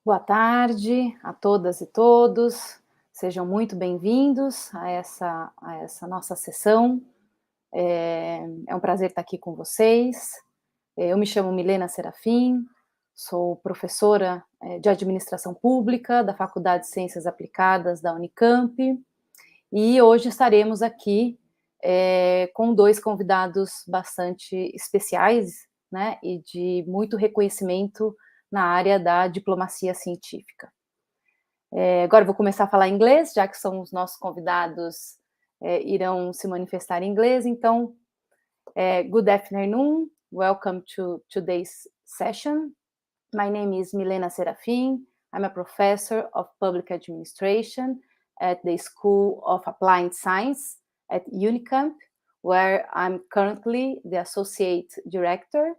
Boa tarde a todas e todos, sejam muito bem-vindos a essa nossa sessão. É um prazer estar aqui com vocês. Eu me chamo Milena Ahlgren, sou professora de Administração Pública da Faculdade de Ciências Aplicadas da Unicamp, e hoje estaremos aqui com dois convidados bastante especiais, né, e de muito reconhecimento na área da diplomacia científica. Agora eu vou começar a falar inglês, já que são os nossos convidados, irão se manifestar em inglês. Então, good afternoon, welcome to today's session. My name is Milena Ahlgren. I'm a professor of public administration at the School of Applied Science at Unicamp, where I'm currently the associate director.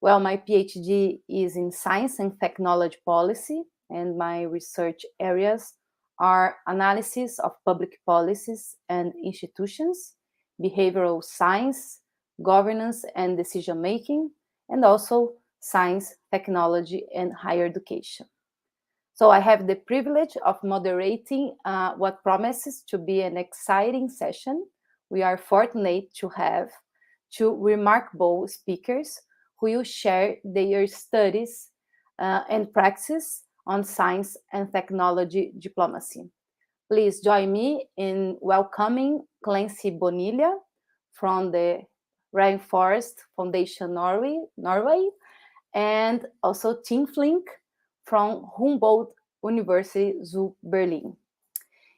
Well, my PhD is in science and technology policy, and my research areas are analysis of public policies and institutions, behavioral science, governance and decision-making, and also science, technology, and higher education. So I have the privilege of moderating what promises to be an exciting session. We are fortunate to have two remarkable speakers who will share their studies and practice on science and technology diplomacy. Please join me in welcoming Clancy Bonilla from the Rainforest Foundation Norway, and also Tim Flink from Humboldt University zu Berlin.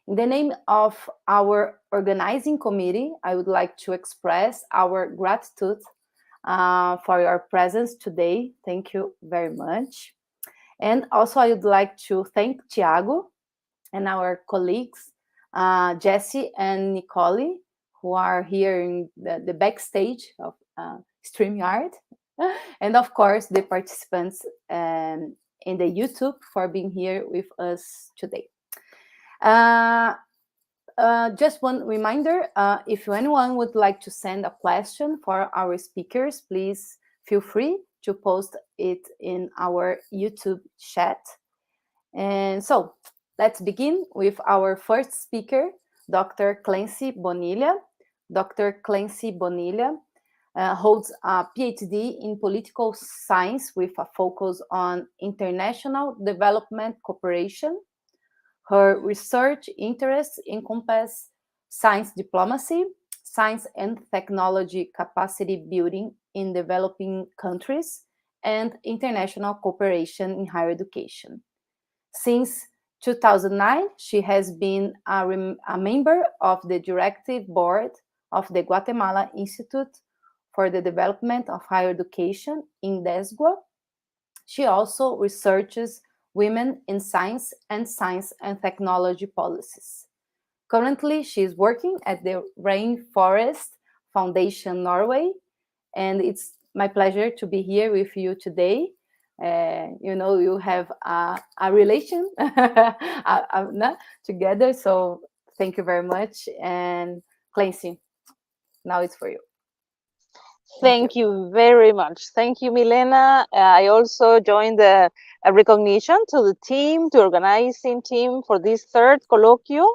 In the name of our organizing committee, I would like to express our gratitude for your presence today. Thank you very much. And also I would like to thank Thiago and our colleagues, Jesse and Nicole, who are here in the backstage of StreamYard. And of course, the participants in the YouTube for being here with us today. Just one reminder, if anyone would like to send a question for our speakers, please feel free to post it in our YouTube chat. And so let's begin with our first speaker, Dr. Clancy Bonilla. Dr. Clancy Bonilla holds a PhD in political science with a focus on international development cooperation. Her research interests encompass science diplomacy, science and technology capacity building in developing countries, and international cooperation in higher education. Since 2009, she has been a member of the directive board of the Guatemala Institute for the Development of Higher Education in DESGUA. She also researches women in science and technology policies. Currently, she is working at the Rainforest Foundation Norway, and it's my pleasure to be here with you today. You have a relation together, so thank you very much. And Clancy, now it's for you. Thank you very much. Thank you, Milena. I also joined the recognition to the team, to organizing team for this third colloquium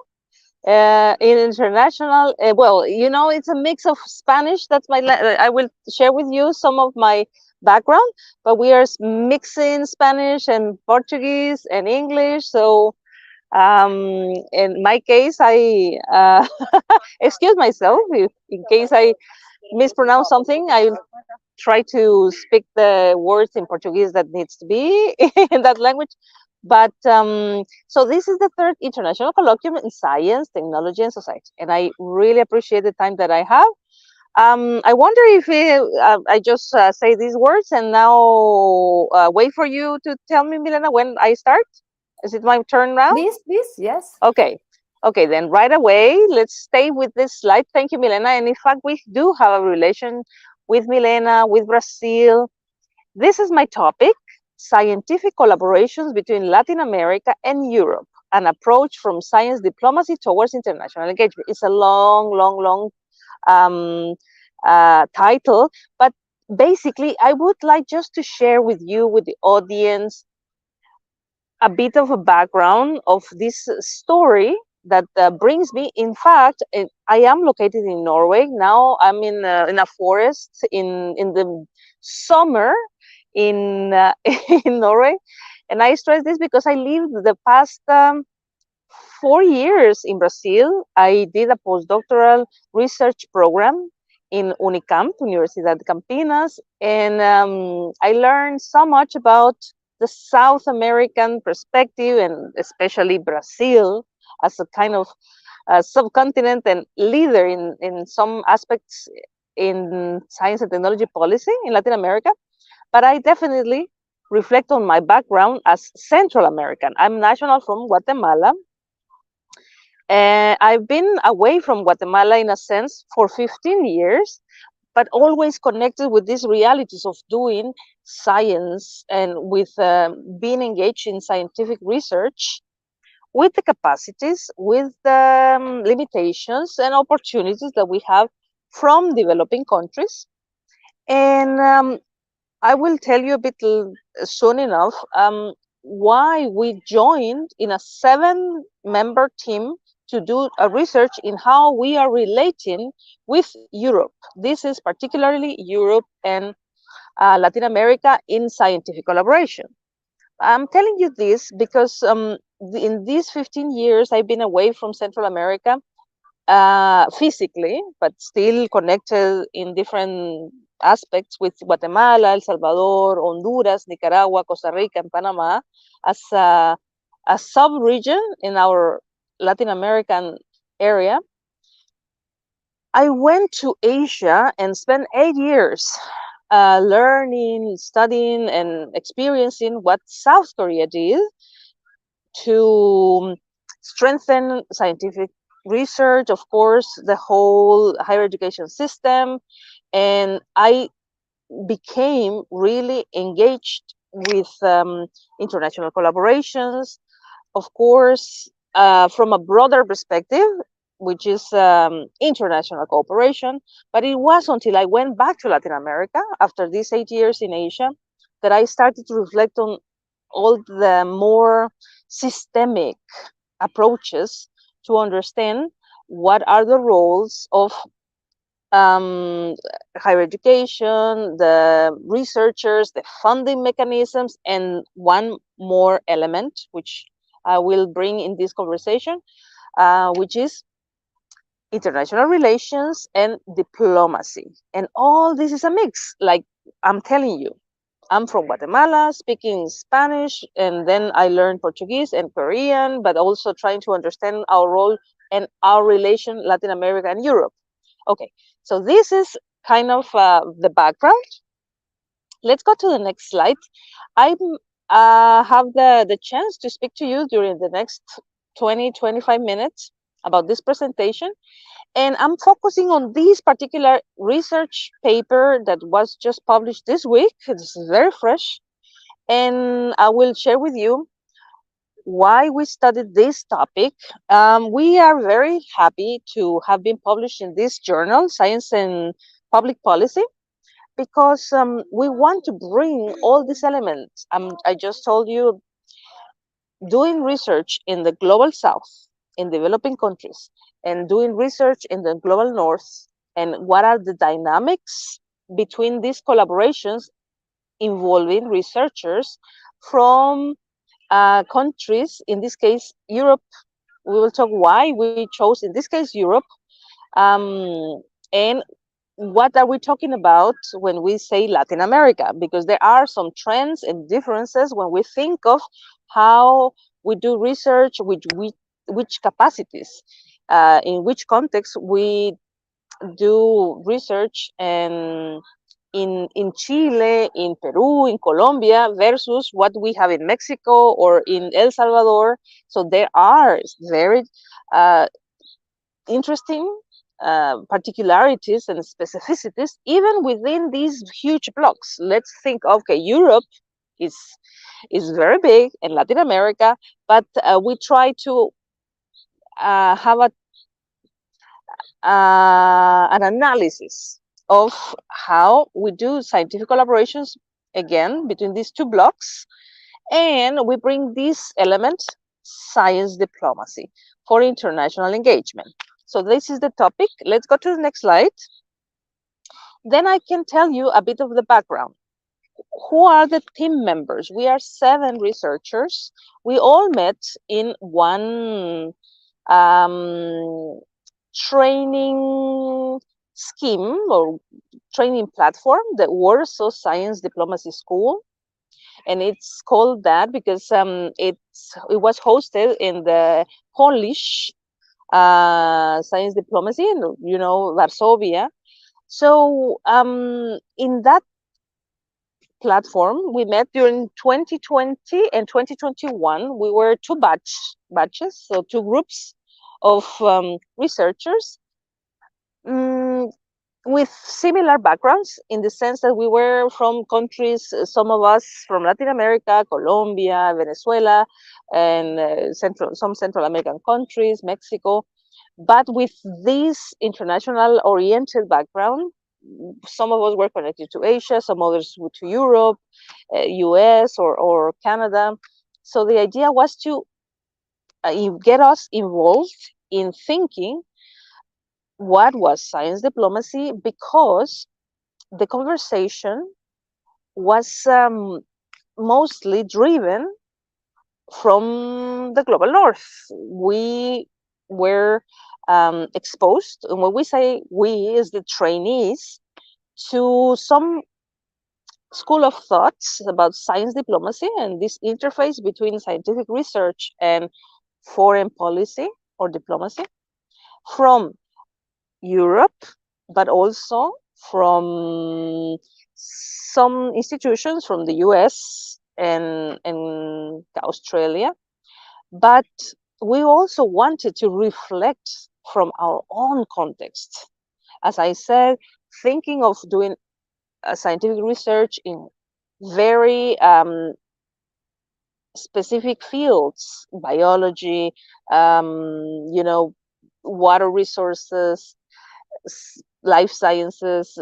in international. Well, it's a mix of Spanish. That's I will share with you some of my background, but we are mixing Spanish and Portuguese and English. So in my case, I excuse myself in case I mispronounce something. I'll try to speak the words in Portuguese that needs to be in that language. But so this is the third international colloquium in science, technology, and society, and I really appreciate the time that I have. I wonder if I just say these words and now wait for you to tell me, Milena, when I start. Is it my turn now? Please, yes. Okay, then right away, let's stay with this slide. Thank you, Milena. And in fact, we do have a relation with Milena, with Brazil. This is my topic, scientific collaborations between Latin America and Europe, an approach from science diplomacy towards international engagement. It's a long title, but basically, I would like just to share with you, with the audience, a bit of a background of this story that brings me. In fact, I am located in Norway now. I'm in a forest in the summer in in Norway, and I stress this because I lived the past 4 years in Brazil. I did a postdoctoral research program in Unicamp, Universidad de Campinas, and I learned so much about the South American perspective, and especially Brazil as a kind of subcontinent and leader in some aspects in science and technology policy in Latin America. But I definitely reflect on my background as Central American. I'm national from Guatemala. I've been away from Guatemala in a sense for 15 years, but always connected with these realities of doing science and with being engaged in scientific research, with the capacities, with the limitations and opportunities that we have from developing countries. And I will tell you a bit soon enough why we joined in a 7-member team to do a research in how we are relating with Europe. This is particularly Europe and Latin America in scientific collaboration. I'm telling you this because in these 15 years I've been away from Central America physically, but still connected in different aspects with Guatemala, El Salvador, Honduras, Nicaragua, Costa Rica, and Panama as a sub-region in our Latin American area. I went to Asia and spent 8 years learning, studying, and experiencing what South Korea did to strengthen scientific research, of course, the whole higher education system. And I became really engaged with international collaborations, of course, from a broader perspective, which is international cooperation. But it was until I went back to Latin America after these 8 years in Asia that I started to reflect on all the more systemic approaches to understand what are the roles of higher education, the researchers, the funding mechanisms, and one more element, which I will bring in this conversation, which is international relations and diplomacy. And all this is a mix, like I'm telling you. I'm from Guatemala, speaking Spanish, and then I learned Portuguese and Korean, but also trying to understand our role and our relation Latin America and Europe. Okay, so this is kind of the background. Let's go to the next slide. I have the chance to speak to you during the next 20-25 minutes about this presentation. And I'm focusing on this particular research paper that was just published this week. It's very fresh. And I will share with you why we studied this topic. We are very happy to have been published in this journal, Science and Public Policy, because we want to bring all these elements. I just told you, doing research in the global south, in developing countries, and doing research in the global north, and what are the dynamics between these collaborations involving researchers from countries, in this case, Europe. We will talk why we chose, in this case, Europe, and what are we talking about when we say Latin America? Because there are some trends and differences when we think of how we do research, which capacities, in which context we do research, and in Chile, in Peru, in Colombia, versus what we have in Mexico or in El Salvador. So there are very interesting particularities and specificities even within these huge blocks. Let's think of, okay, Europe is very big, and Latin America, but we try to have an analysis of how we do scientific collaborations, again, between these two blocks, And we bring this element, science diplomacy, for international engagement. So this is the topic. Let's go to the next slide. Then I can tell you a bit of the background. Who are the team members? We are 7 researchers. We all met in one training scheme or training platform, the Warsaw Science Diplomacy School. And it's called that because it was hosted in the Polish science diplomacy, in, Varsovia. So in that platform, we met during 2020 and 2021. We were 2 batches, so 2 groups of researchers with similar backgrounds, in the sense that we were from countries, some of us from Latin America, Colombia, Venezuela, and some Central American countries, Mexico, but with this international oriented background. Some of us were connected to Asia, some others to Europe, US, or Canada. So the idea was to get us involved in thinking what was science diplomacy, because the conversation was mostly driven from the global north. We were exposed, and when we say we, is the trainees, to some school of thoughts about science diplomacy and this interface between scientific research and foreign policy or diplomacy from Europe, but also from some institutions from the US and Australia. But we also wanted to reflect from our own context. As I said, thinking of doing scientific research in very specific fields, biology, water resources, life sciences,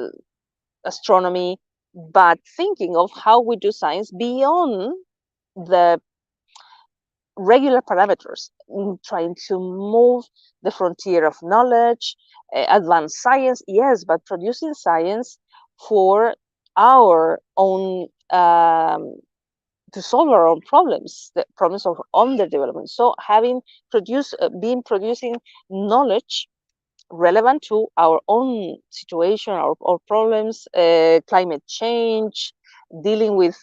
astronomy, but thinking of how we do science beyond the regular parameters, trying to move the frontier of knowledge, advanced science, yes, but producing science for our own, to solve our own problems, the problems of underdevelopment. So been producing knowledge relevant to our own situation, our problems, climate change, dealing with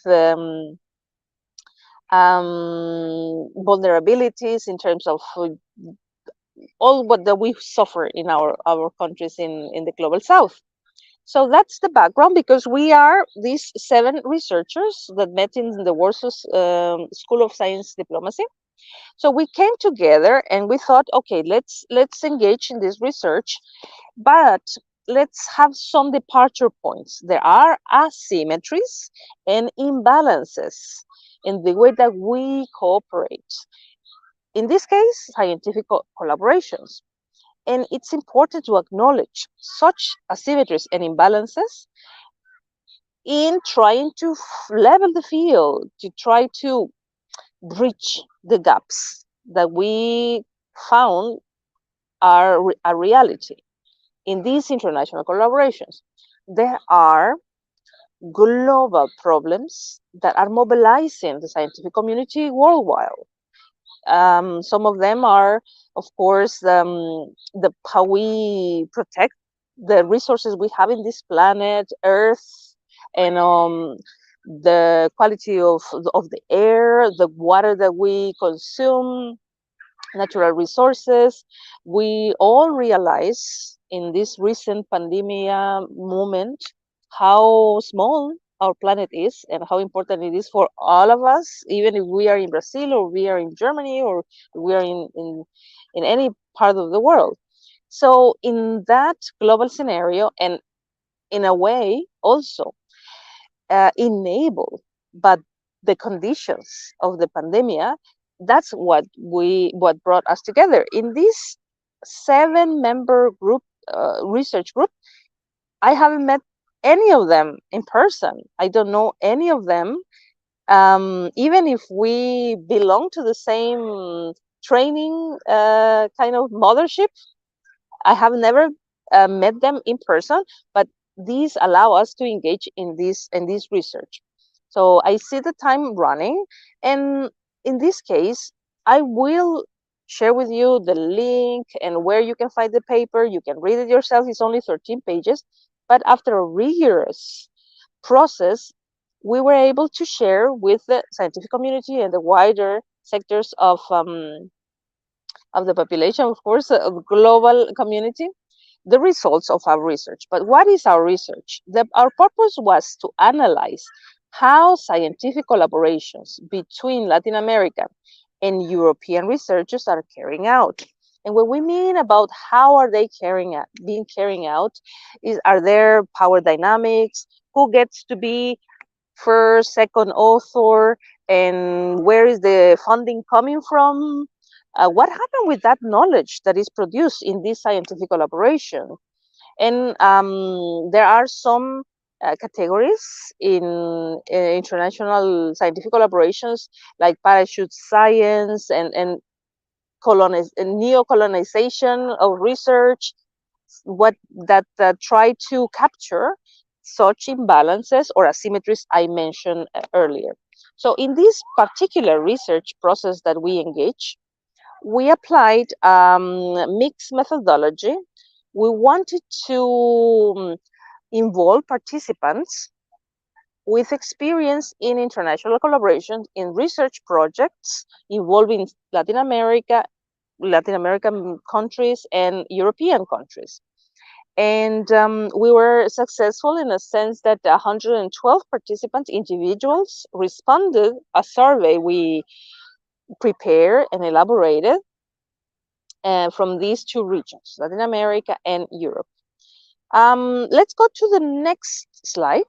vulnerabilities in terms of all what that we suffer in our countries in the global south. So that's the background, because we are these 7 researchers that met in the Warsaw School of Science Diplomacy. So we came together and we thought, okay, let's engage in this research, but let's have some departure points. There are asymmetries and imbalances in the way that we cooperate. In this case, scientific collaborations. And it's important to acknowledge such asymmetries and imbalances in trying to level the field, to try to bridge the gaps that we found are a reality in these international collaborations. There are global problems that are mobilizing the scientific community worldwide. Some of them are, of course, how we protect the resources we have in this planet, Earth, and the quality of the air, the water that we consume, natural resources. We all realize in this recent pandemic moment how small our planet is and how important it is for all of us, even if we are in Brazil or we are in Germany or we are in any part of the world. So in that global scenario, and in a way also enabled by the conditions of the pandemic, that's what brought us together. In this 7-member group, research group, I haven't met any of them in person. I don't know any of them. even if we belong to the same training kind of mothership. I have never met them in person, but these allow us to engage in this research. So I see the time running, and in this case, I will share with you the link and where you can find the paper. You can read it yourself. It's only 13 pages, but after a rigorous process, we were able to share with the scientific community and the wider sectors of the population, of course, of global community, the results of our research. But what is our research? Our purpose was to analyze how scientific collaborations between Latin America and European researchers are carrying out. And what we mean about how are they being carried out is, are there power dynamics? Who gets to be first, second author? And where is the funding coming from? What happened with that knowledge that is produced in this scientific collaboration? And there are some categories in international scientific collaborations, like parachute science and neo-colonization of research, what that try to capture such imbalances or asymmetries I mentioned earlier. So in this particular research process that we engage, we applied mixed methodology. We wanted to involve participants with experience in international collaboration in research projects involving Latin American countries and European countries. And we were successful in a sense that 112 participants, individuals, responded a survey we prepared and elaborated from these two regions, Latin America and Europe. Let's go to the next slide.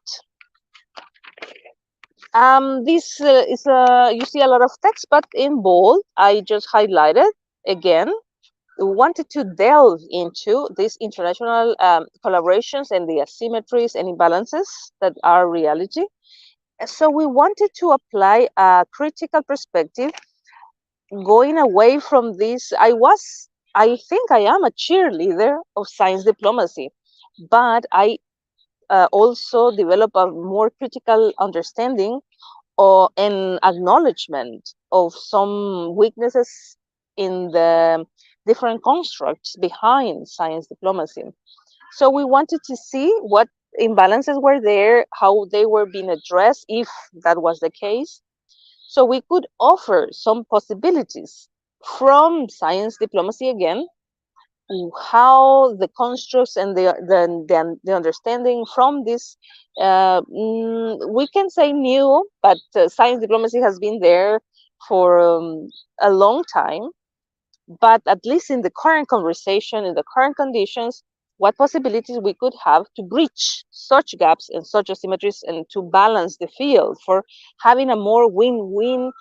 This is you see a lot of text, but in bold, I just highlighted again. We wanted to delve into these international collaborations and the asymmetries and imbalances that are reality. So we wanted to apply a critical perspective, going away from this. I think I am a cheerleader of science diplomacy, but I also develop a more critical understanding or an acknowledgement of some weaknesses in the different constructs behind science diplomacy. So we wanted to see what imbalances were there, how they were being addressed, if that was the case. So we could offer some possibilities from science diplomacy again, how the constructs and the understanding from this, we can say new, but science diplomacy has been there for a long time. But at least in the current conversation, in the current conditions, what possibilities we could have to bridge such gaps and such asymmetries and to balance the field for having a more win-win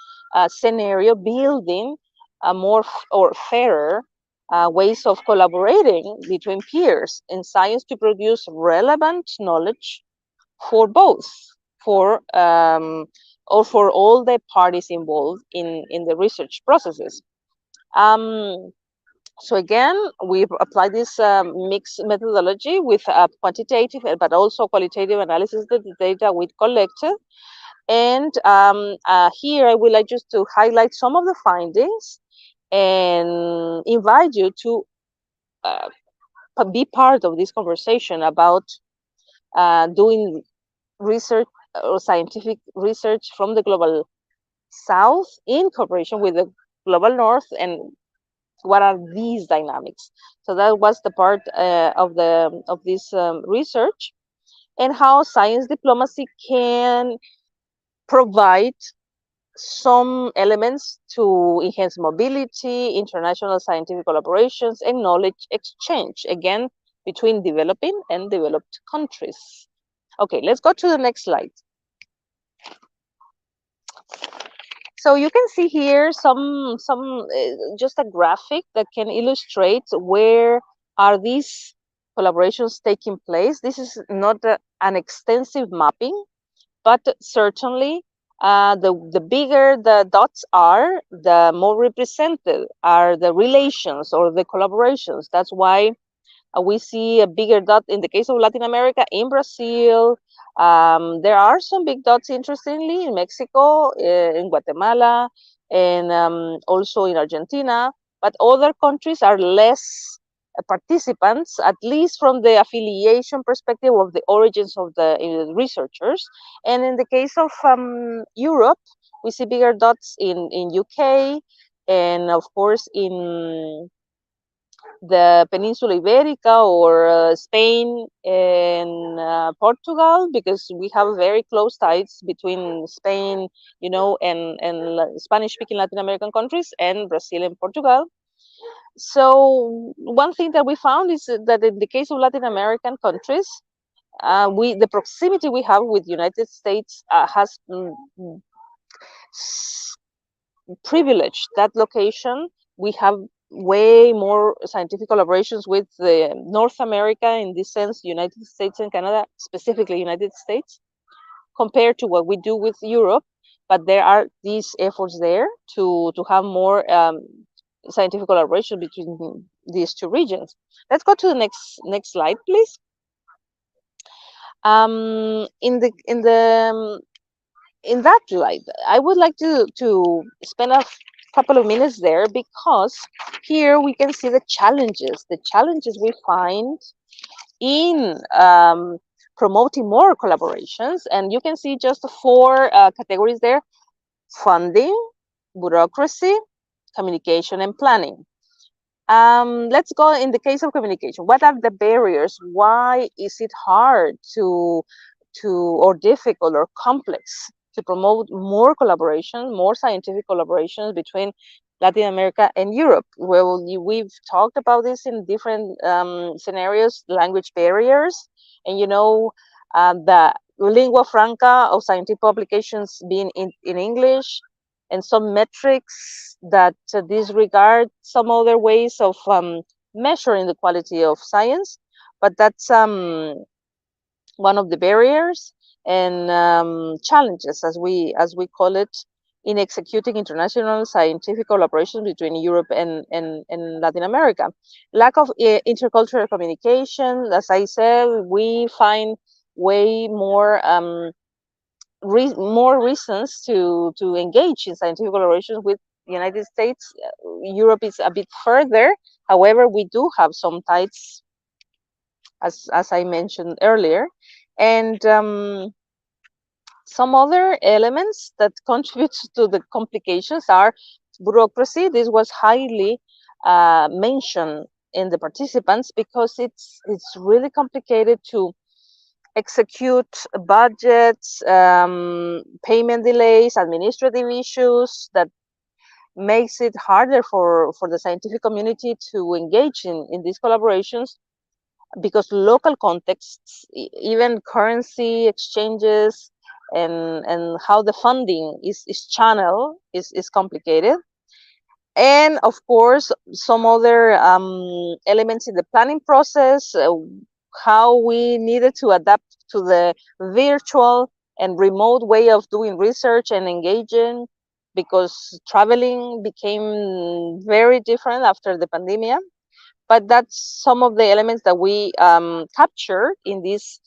scenario, building a more or fairer ways of collaborating between peers in science to produce relevant knowledge for both, for or for all the parties involved in the research processes. So again, we've applied this mixed methodology with a quantitative but also qualitative analysis of the data we collected. And here I would like just to highlight some of the findings and invite you to be part of this conversation about doing research or scientific research from the global south in cooperation with the global north, and what are these dynamics. So that was the part of this research, and how science diplomacy can provide some elements to enhance mobility, international scientific collaborations, and knowledge exchange, again, between developing and developed countries. Okay, let's go to the next slide. So you can see here some just a graphic that can illustrate where are these collaborations taking place. This is not an extensive mapping, but certainly The bigger the dots are, the more represented are the relations or the collaborations. That's why we see a bigger dot in the case of Latin America, in Brazil. There are some big dots, interestingly, in Mexico, in Guatemala, and also in Argentina. But other countries are less participants, at least from the affiliation perspective of the origins of the researchers. And in the case of Europe, we see bigger dots in UK, and of course in the Peninsula Iberica, or Spain and Portugal, because we have very close ties between Spain, and Spanish-speaking Latin American countries, and Brazil and Portugal. So one thing that we found is that in the case of Latin American countries, the proximity we have with United States has privileged that location. We have way more scientific collaborations with North America, in this sense, United States and Canada, specifically United States, compared to what we do with Europe. But there are these efforts there to have more scientific collaboration between these two regions. Let's go to the next slide, please. In that slide, I would like to spend a couple of minutes there, because here we can see the challenges we find in promoting more collaborations. And you can see just 4 categories there: funding, bureaucracy, communication, and planning. Let's go in the case of communication. What are the barriers? Why is it hard or difficult or complex to promote more collaboration, more scientific collaborations between Latin America and Europe? Well, we've talked about this in different scenarios: language barriers, and the lingua franca of scientific publications being in English, and some metrics that disregard some other ways of measuring the quality of science. But that's one of the barriers and challenges, as we call it, in executing international scientific collaboration between Europe and Latin America. Lack of intercultural communication. As I said, we find way more reasons to engage in scientific collaborations with the United States. Europe is a bit further. However, we do have some ties, as I mentioned earlier. And some other elements that contribute to the complications are bureaucracy. This was highly mentioned in the participants, because it's really complicated to execute budgets, payment delays, administrative issues, that makes it harder for the scientific community to engage in these collaborations, because local contexts, even currency exchanges, and how the funding is channeled is complicated. And of course, some other elements in the planning process, how we needed to adapt to the virtual and remote way of doing research and engaging, because traveling became very different after the pandemic. But that's some of the elements that we captured in this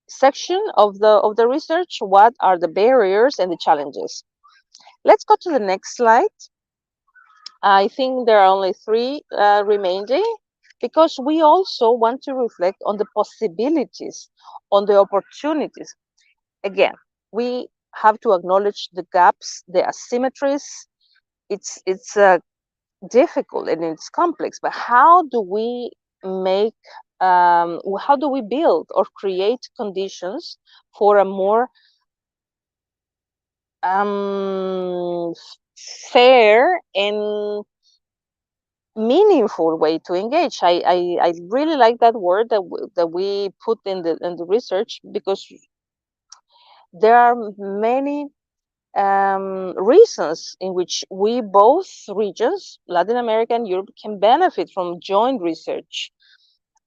section of the research. What are the barriers and the challenges? Let's go to the next slide. I think there are only 3 remaining, because we also want to reflect on the possibilities, on the opportunities. Again, we have to acknowledge the gaps, the asymmetries. It's difficult and it's complex, but how do we build or create conditions for a more fair and meaningful way to engage? I really like that word that we put in the research, because there are many reasons in which we, both regions, Latin America and Europe, can benefit from joint research.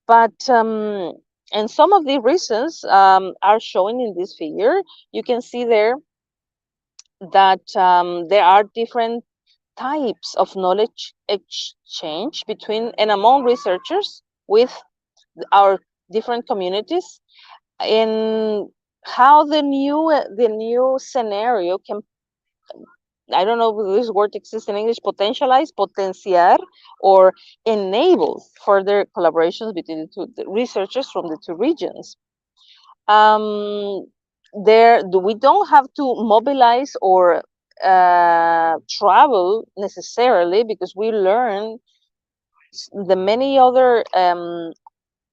But And some of the reasons are shown in this figure. You can see there that there are different types of knowledge exchange between and among researchers with our different communities, and how the new scenario can, I don't know if this word exists in English, potenciar, or enable further collaborations between the researchers from the two regions. We don't have to mobilize or travel necessarily, because we learn the many other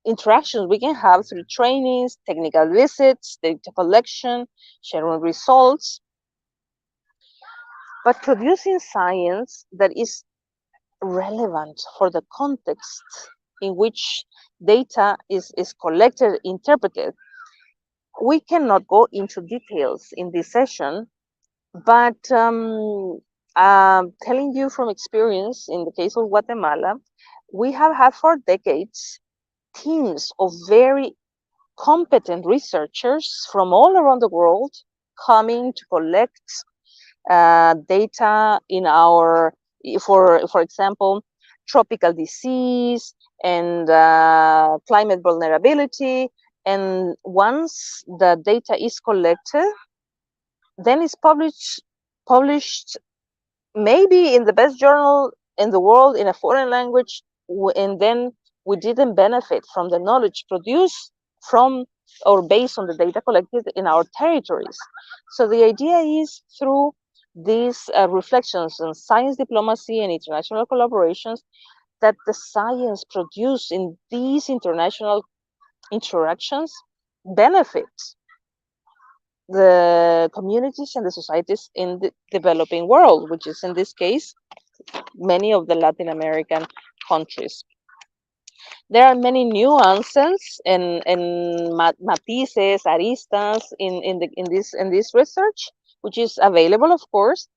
interactions we can have through trainings, technical visits, data collection, sharing results. But producing science that is relevant for the context in which data is collected, interpreted. We cannot go into details in this session, but telling you from experience, in the case of Guatemala, we have had for decades teams of very competent researchers from all around the world coming to collect data in our, for example, tropical disease and climate vulnerability. And once the data is collected, then it's published maybe in the best journal in the world in a foreign language, and then we didn't benefit from the knowledge produced from or based on the data collected in our territories. So the idea is, through these reflections on science diplomacy and international collaborations, that the science produced in these international interactions benefits the communities and the societies in the developing world, which is in this case many of the Latin American countries. There are many nuances and matices, aristas in this research, which is available, of course.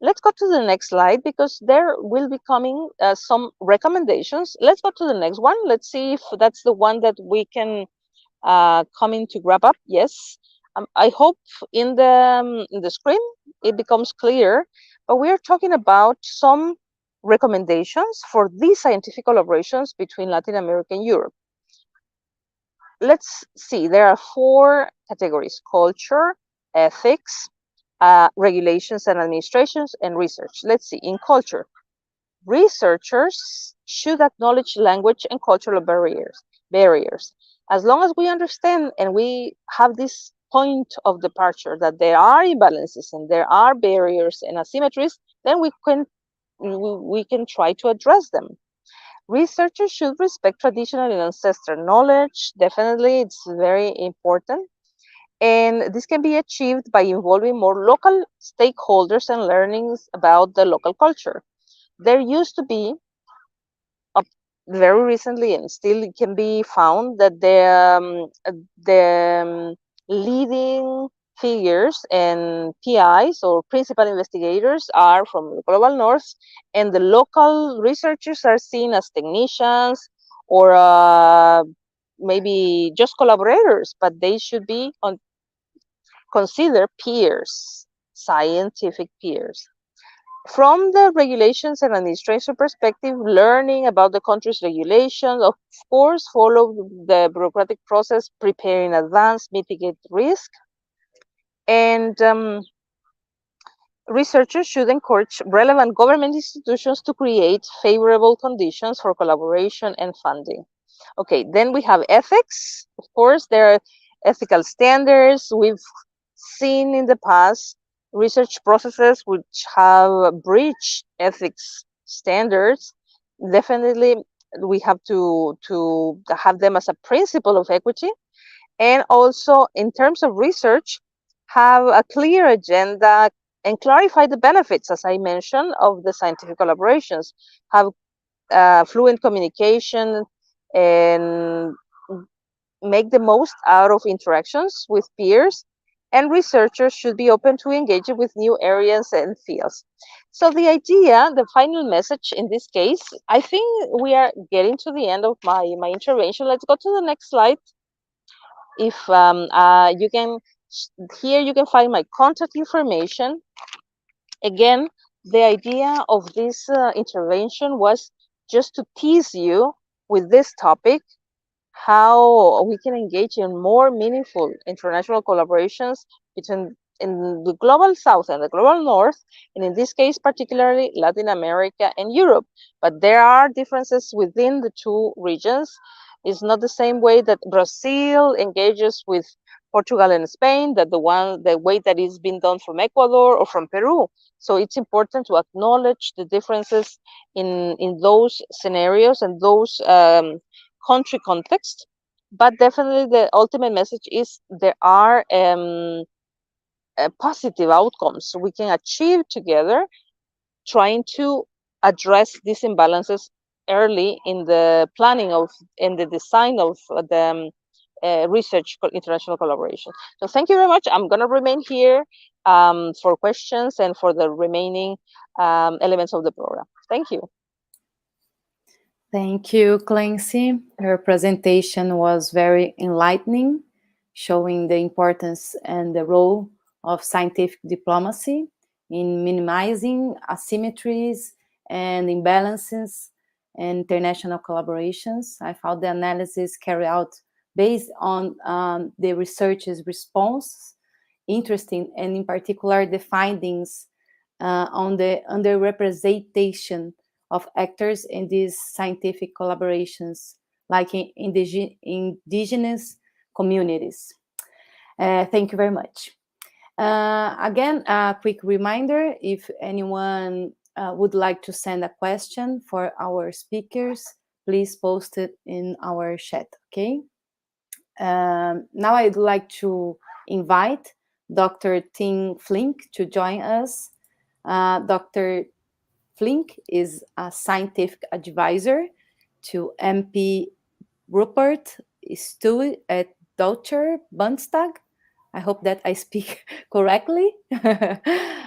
Let's go to the next slide, because there will be coming some recommendations. Let's go to the next one. Let's see if that's the one that we can come in to wrap up. Yes. I hope in the screen it becomes clear, but we are talking about some recommendations for these scientific collaborations between Latin America and Europe. Let's see, there are 4 categories: culture, ethics, regulations and administrations, and research. Let's see, in culture, researchers should acknowledge language and cultural barriers. As long as we understand and we have this point of departure that there are imbalances and there are barriers and asymmetries, then we can try to address them. Researchers should respect traditional and ancestral knowledge. Definitely, it's very important. And this can be achieved by involving more local stakeholders and learnings about the local culture. There used to be, very recently, and still it can be found, that the leading figures and PIs, or principal investigators, are from the global north, and the local researchers are seen as technicians or maybe just collaborators, but they should be considered peers, scientific peers. From the regulations and administration perspective, learning about the country's regulations, of course, follow the bureaucratic process, prepare in advance, mitigate risk. And researchers should encourage relevant government institutions to create favorable conditions for collaboration and funding. Okay, then we have ethics. Of course, there are ethical standards. We've seen in the past research processes which have breached ethics standards. Definitely, we have to have them as a principle of equity. And also, in terms of research, have a clear agenda and clarify the benefits, as I mentioned, of the scientific collaborations. Have fluent communication and make the most out of interactions with peers. And researchers should be open to engaging with new areas and fields. So the idea, the final message in this case, I think we are getting to the end of my intervention. Let's go to the next slide. If you can, here you can find my contact information. Again, the idea of this intervention was just to tease you with this topic, how we can engage in more meaningful international collaborations between in the global south and the global north, and in this case particularly Latin America and Europe. But there are differences within the two regions. It's not the same way that Brazil engages with Portugal and Spain, that the way that is being done from Ecuador or from Peru. So it's important to acknowledge the differences in those scenarios and those country context. But definitely the ultimate message is there are positive outcomes we can achieve together, trying to address these imbalances early in the planning of, in the design of the research international collaboration. So thank you very much. I'm going to remain here for questions and for the remaining elements of the program. Thank you. Thank you, Clancy. Your presentation was very enlightening, showing the importance and the role of scientific diplomacy in minimizing asymmetries and imbalances in international collaborations. I found the analysis carried out based on the research's response interesting, and in particular the findings on the underrepresentation of actors in these scientific collaborations, like in indigenous communities. Thank you very much. Again, a quick reminder, if anyone would like to send a question for our speakers, please post it in our chat, okay? Now I'd like to invite Dr. Tim Flink to join us. Dr. Flink is a scientific advisor to MP Rupert Stuy at Deutscher Bundestag. I hope that I speak correctly.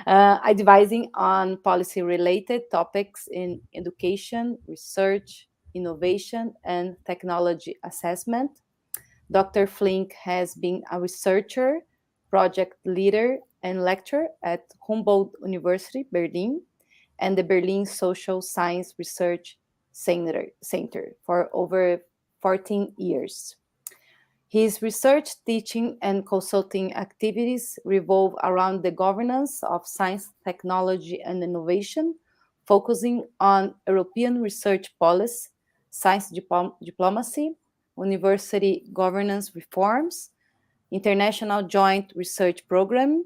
Advising on policy-related topics in education, research, innovation, and technology assessment. Dr. Flink has been a researcher, project leader, and lecturer at Humboldt University, Berlin, and the Berlin Social Science Research Center for over 14 years. His research, teaching, and consulting activities revolve around the governance of science, technology, and innovation, focusing on European research policy, science diplomacy, university governance reforms, international joint research program,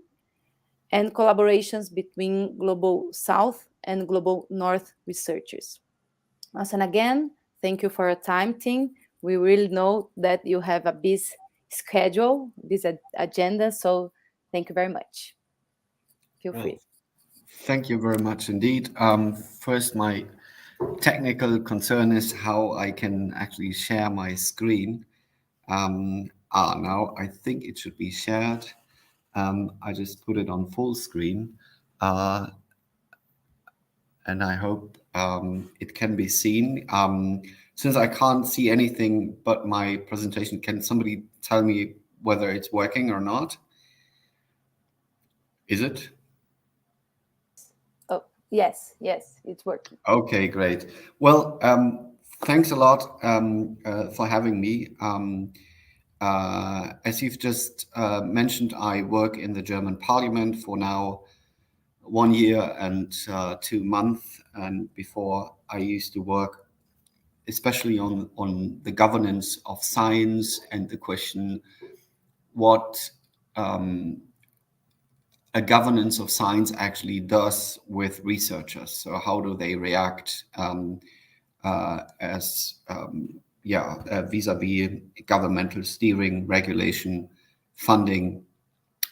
and collaborations between Global South and Global North researchers. Once and again, thank you for your time, Tim. We really know that you have a busy schedule, busy agenda, so thank you very much. Feel free. Thank you very much indeed. First, my technical concern is how I can actually share my screen. Now I think it should be shared. I just put it on full screen. And I hope it can be seen. Since I can't see anything but my presentation, can somebody tell me whether it's working or not? Is it? Oh, yes, it's working. Okay, great. Well, thanks a lot for having me. As you've just mentioned, I work in the German Parliament for now 1 year and 2 months, and before I used to work especially on the governance of science and the question what a governance of science actually does with researchers. So how do they react vis-a-vis governmental steering, regulation, funding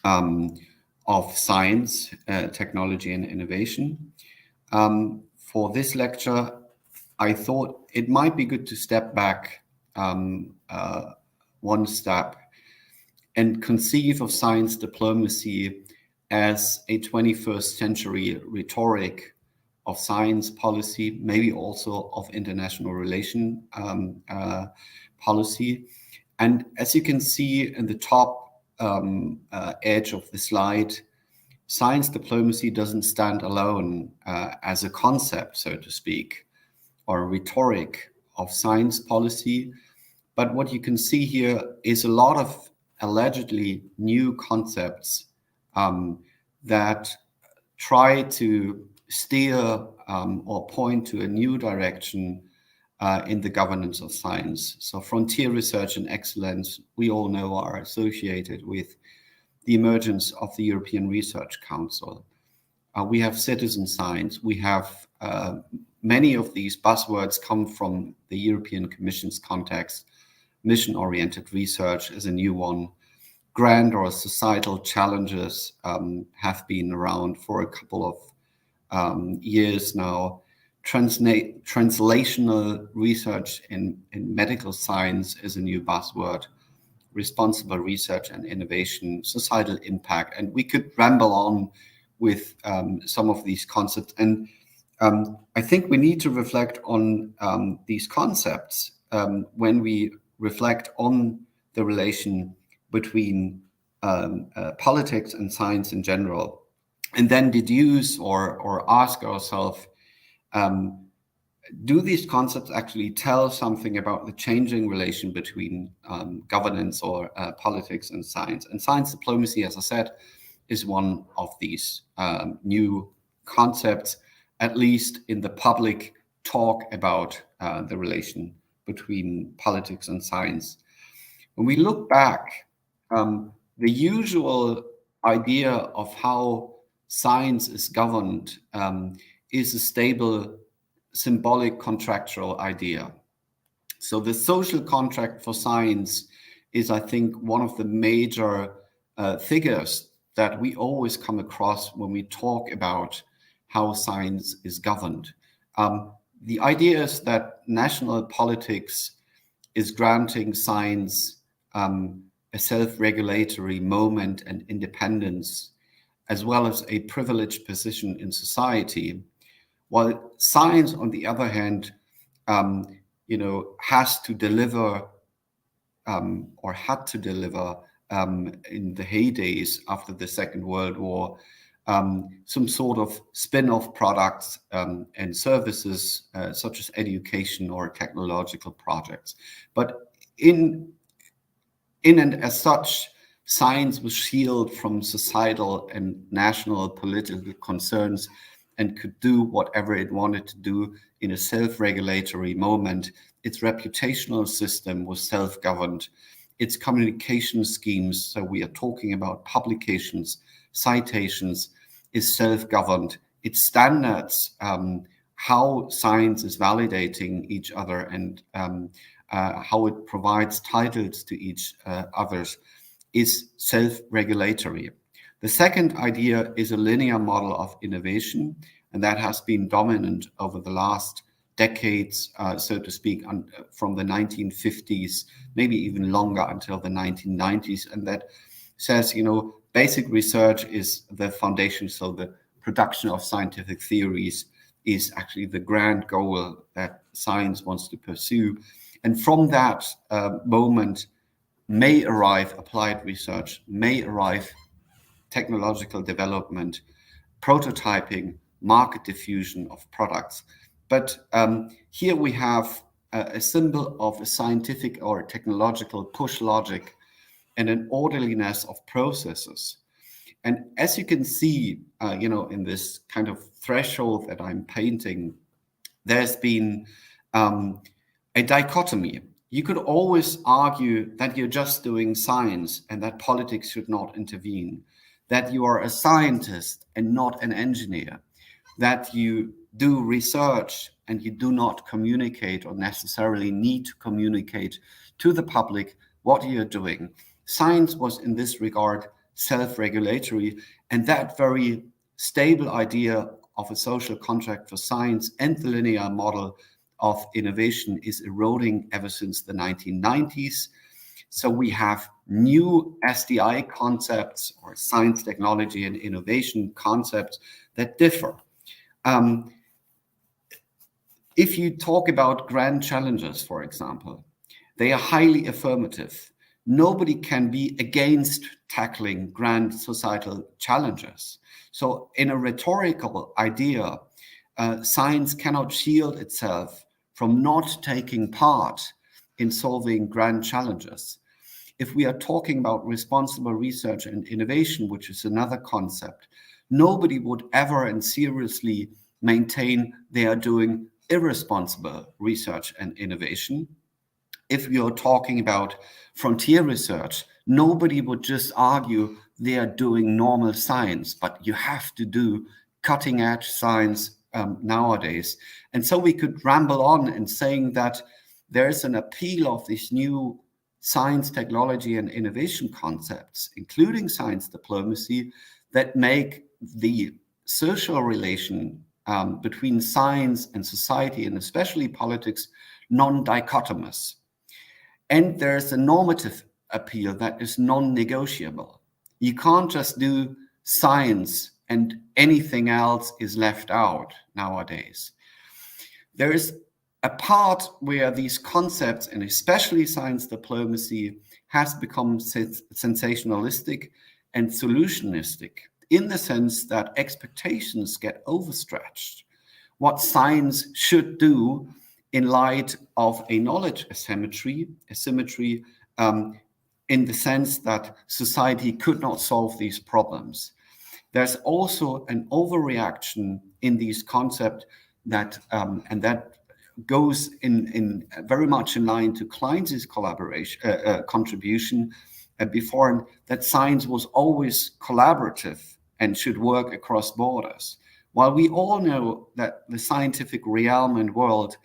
of science, technology, and innovation. For this lecture, I thought it might be good to step back one step and conceive of science diplomacy as a 21st century rhetoric of science policy, maybe also of international relation policy. And as you can see in the top edge of the slide, science diplomacy doesn't stand alone as a concept, so to speak, or a rhetoric of science policy. But what you can see here is a lot of allegedly new concepts that try to steer or point to a new direction in the governance of science. So frontier research and excellence, we all know, are associated with the emergence of the European Research Council. We have citizen science. We have many of these buzzwords come from the European Commission's context. Mission-oriented research is a new one. Grand or societal challenges have been around for a couple of years now. Translational research in medical science is a new buzzword. Responsible research and innovation, societal impact, and we could ramble on with some of these concepts. And I think we need to reflect on these concepts when we reflect on the relation between politics and science in general, and then deduce or ask ourselves, do these concepts actually tell something about the changing relation between governance or politics and science? And science diplomacy, as I said, is one of these new concepts, at least in the public talk about the relation between politics and science. When we look back, the usual idea of how science is governed is a stable, symbolic, contractual idea. So the social contract for science is, I think, one of the major figures that we always come across when we talk about how science is governed. The idea is that national politics is granting science a self-regulatory moment and independence, as well as a privileged position in society, while science, on the other hand, has to deliver or had to deliver in the heydays after the Second World War some sort of spin-off products and services such as education or technological projects. But in and as such, science was shielded from societal and national political concerns and could do whatever it wanted to do in a self-regulatory moment. Its reputational system was self-governed. Its communication schemes, so we are talking about publications, citations, is self-governed. Its standards, how science is validating each other and how it provides titles to each others, is self-regulatory. The second idea is a linear model of innovation, and that has been dominant over the last decades, so to speak, from the 1950s, maybe even longer until the 1990s. And that says, basic research is the foundation. So the production of scientific theories is actually the grand goal that science wants to pursue. And from that moment may arrive applied research, may arrive technological development, prototyping, market diffusion of products. But here we have a symbol of a scientific or technological push logic and an orderliness of processes. And as you can see, in this kind of threshold that I'm painting, there's been a dichotomy. You could always argue that you're just doing science and that politics should not intervene, that you are a scientist and not an engineer, that you do research and you do not communicate or necessarily need to communicate to the public what you're doing. Science was in this regard self-regulatory, and that very stable idea of a social contract for science and the linear model of innovation is eroding ever since the 1990s. So we have new SDI concepts or science, technology, and innovation concepts that differ. If you talk about grand challenges, for example, They are highly affirmative. Nobody can be against tackling grand societal challenges. So in a rhetorical idea, science cannot shield itself from not taking part in solving grand challenges. If we are talking about responsible research and innovation, which is another concept, nobody would ever and seriously maintain they are doing irresponsible research and innovation. If we are talking about frontier research, nobody would just argue they are doing normal science, but you have to do cutting edge science nowadays. And so we could ramble on in saying that there's an appeal of these new science, technology, and innovation concepts, including science diplomacy, that make the social relation between science and society, and especially politics, non-dichotomous. And there's a normative appeal that is non-negotiable. You can't just do science and anything else is left out nowadays. There is a part where these concepts, and especially science diplomacy, has become sensationalistic and solutionistic, in the sense that expectations get overstretched. What science should do in light of a knowledge asymmetry, in the sense that society could not solve these problems. There's also an overreaction in these concepts that, and that goes in very much in line to Clancy's contribution before, that science was always collaborative and should work across borders. While we all know that the scientific realm and world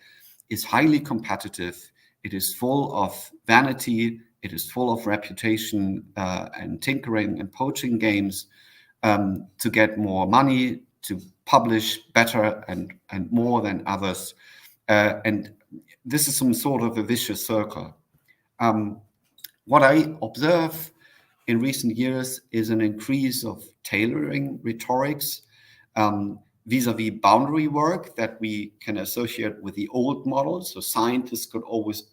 is highly competitive, it is full of vanity, it is full of reputation and tinkering and poaching games to get more money, to publish better and more than others. And this is some sort of a vicious circle. What I observe in recent years is an increase of tailoring rhetorics vis-a-vis boundary work that we can associate with the old models. So scientists could always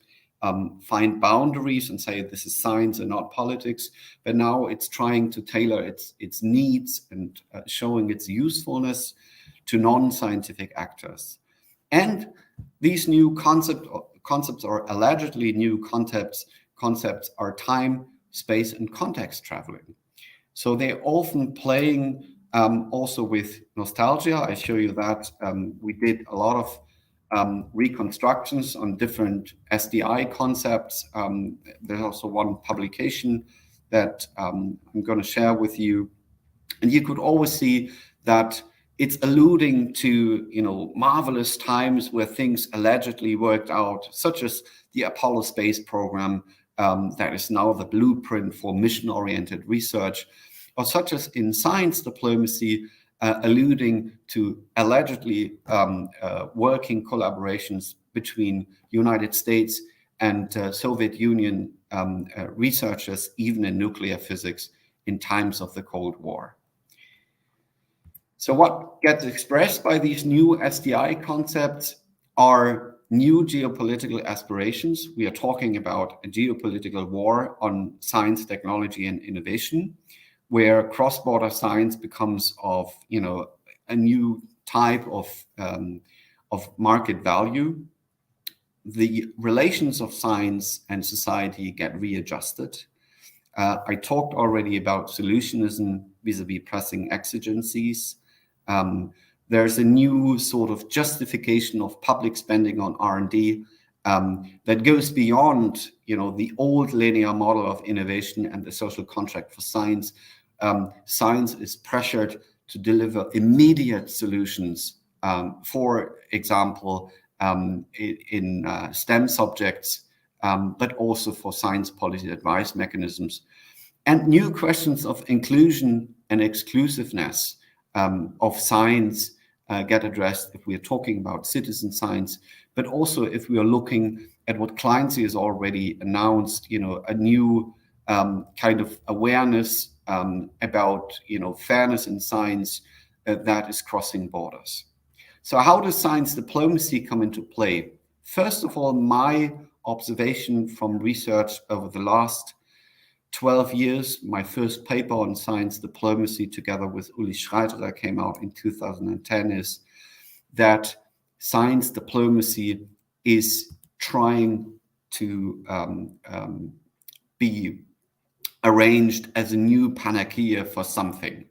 find boundaries and say this is science and not politics, but now it's trying to tailor its needs and showing its usefulness to non-scientific actors. And these new concepts or allegedly new concepts are time, space, and context traveling. So they're often playing also with nostalgia. I show you that we did a lot of reconstructions on different SDI concepts. There's also one publication that I'm going to share with you. And you could always see that it's alluding to, marvelous times where things allegedly worked out, such as the Apollo space program that is now the blueprint for mission-oriented research, or such as in science diplomacy, alluding to allegedly working collaborations between United States and Soviet Union researchers, even in nuclear physics, in times of the Cold War. So what gets expressed by these new SDI concepts are new geopolitical aspirations. We are talking about a geopolitical war on science, technology, and innovation, where cross-border science becomes of, a new type of market value. The relations of science and society get readjusted. I talked already about solutionism vis-a-vis pressing exigencies. There's a new sort of justification of public spending on R&D that goes beyond, the old linear model of innovation and the social contract for science. Science is pressured to deliver immediate solutions, for example, in STEM subjects, but also for science policy advice mechanisms. And new questions of inclusion and exclusiveness of science get addressed if we are talking about citizen science, but also if we are looking at what Clancy has already announced, a new kind of awareness about, fairness in science that is crossing borders. So how does science diplomacy come into play? First of all, my observation from research over the last 12 years. My first paper on science diplomacy together with Uli Schreiterer came out in 2010, is that science diplomacy is trying to be arranged as a new panacea for something.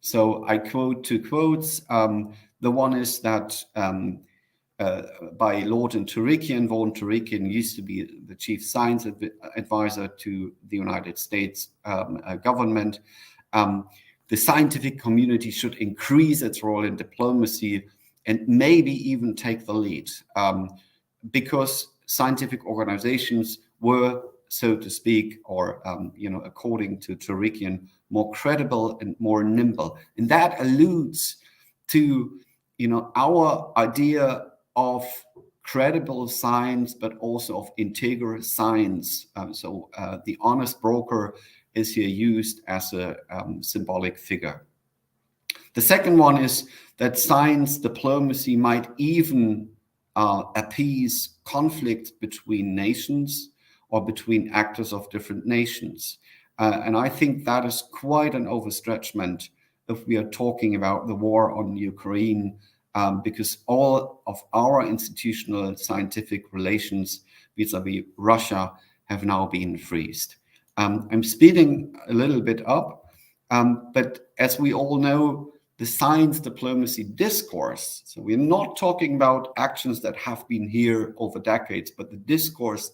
So I quote two quotes. The one is that by Lord Turikian. Vaughan Turikian used to be the chief science advisor to the United States government. The scientific community should increase its role in diplomacy and maybe even take the lead, because scientific organizations were, so to speak, or according to Turikian, more credible and more nimble. And that alludes to our idea of credible science, but also of integral science. So the honest broker is here used as a symbolic figure. The second one is that science diplomacy might even appease conflict between nations or between actors of different nations. And I think that is quite an overstretchment if we are talking about the war on Ukraine, because all of our institutional scientific relations vis-a-vis Russia have now been freezed. I'm speeding a little bit up, but as we all know, the science diplomacy discourse, so we're not talking about actions that have been here over decades, but the discourse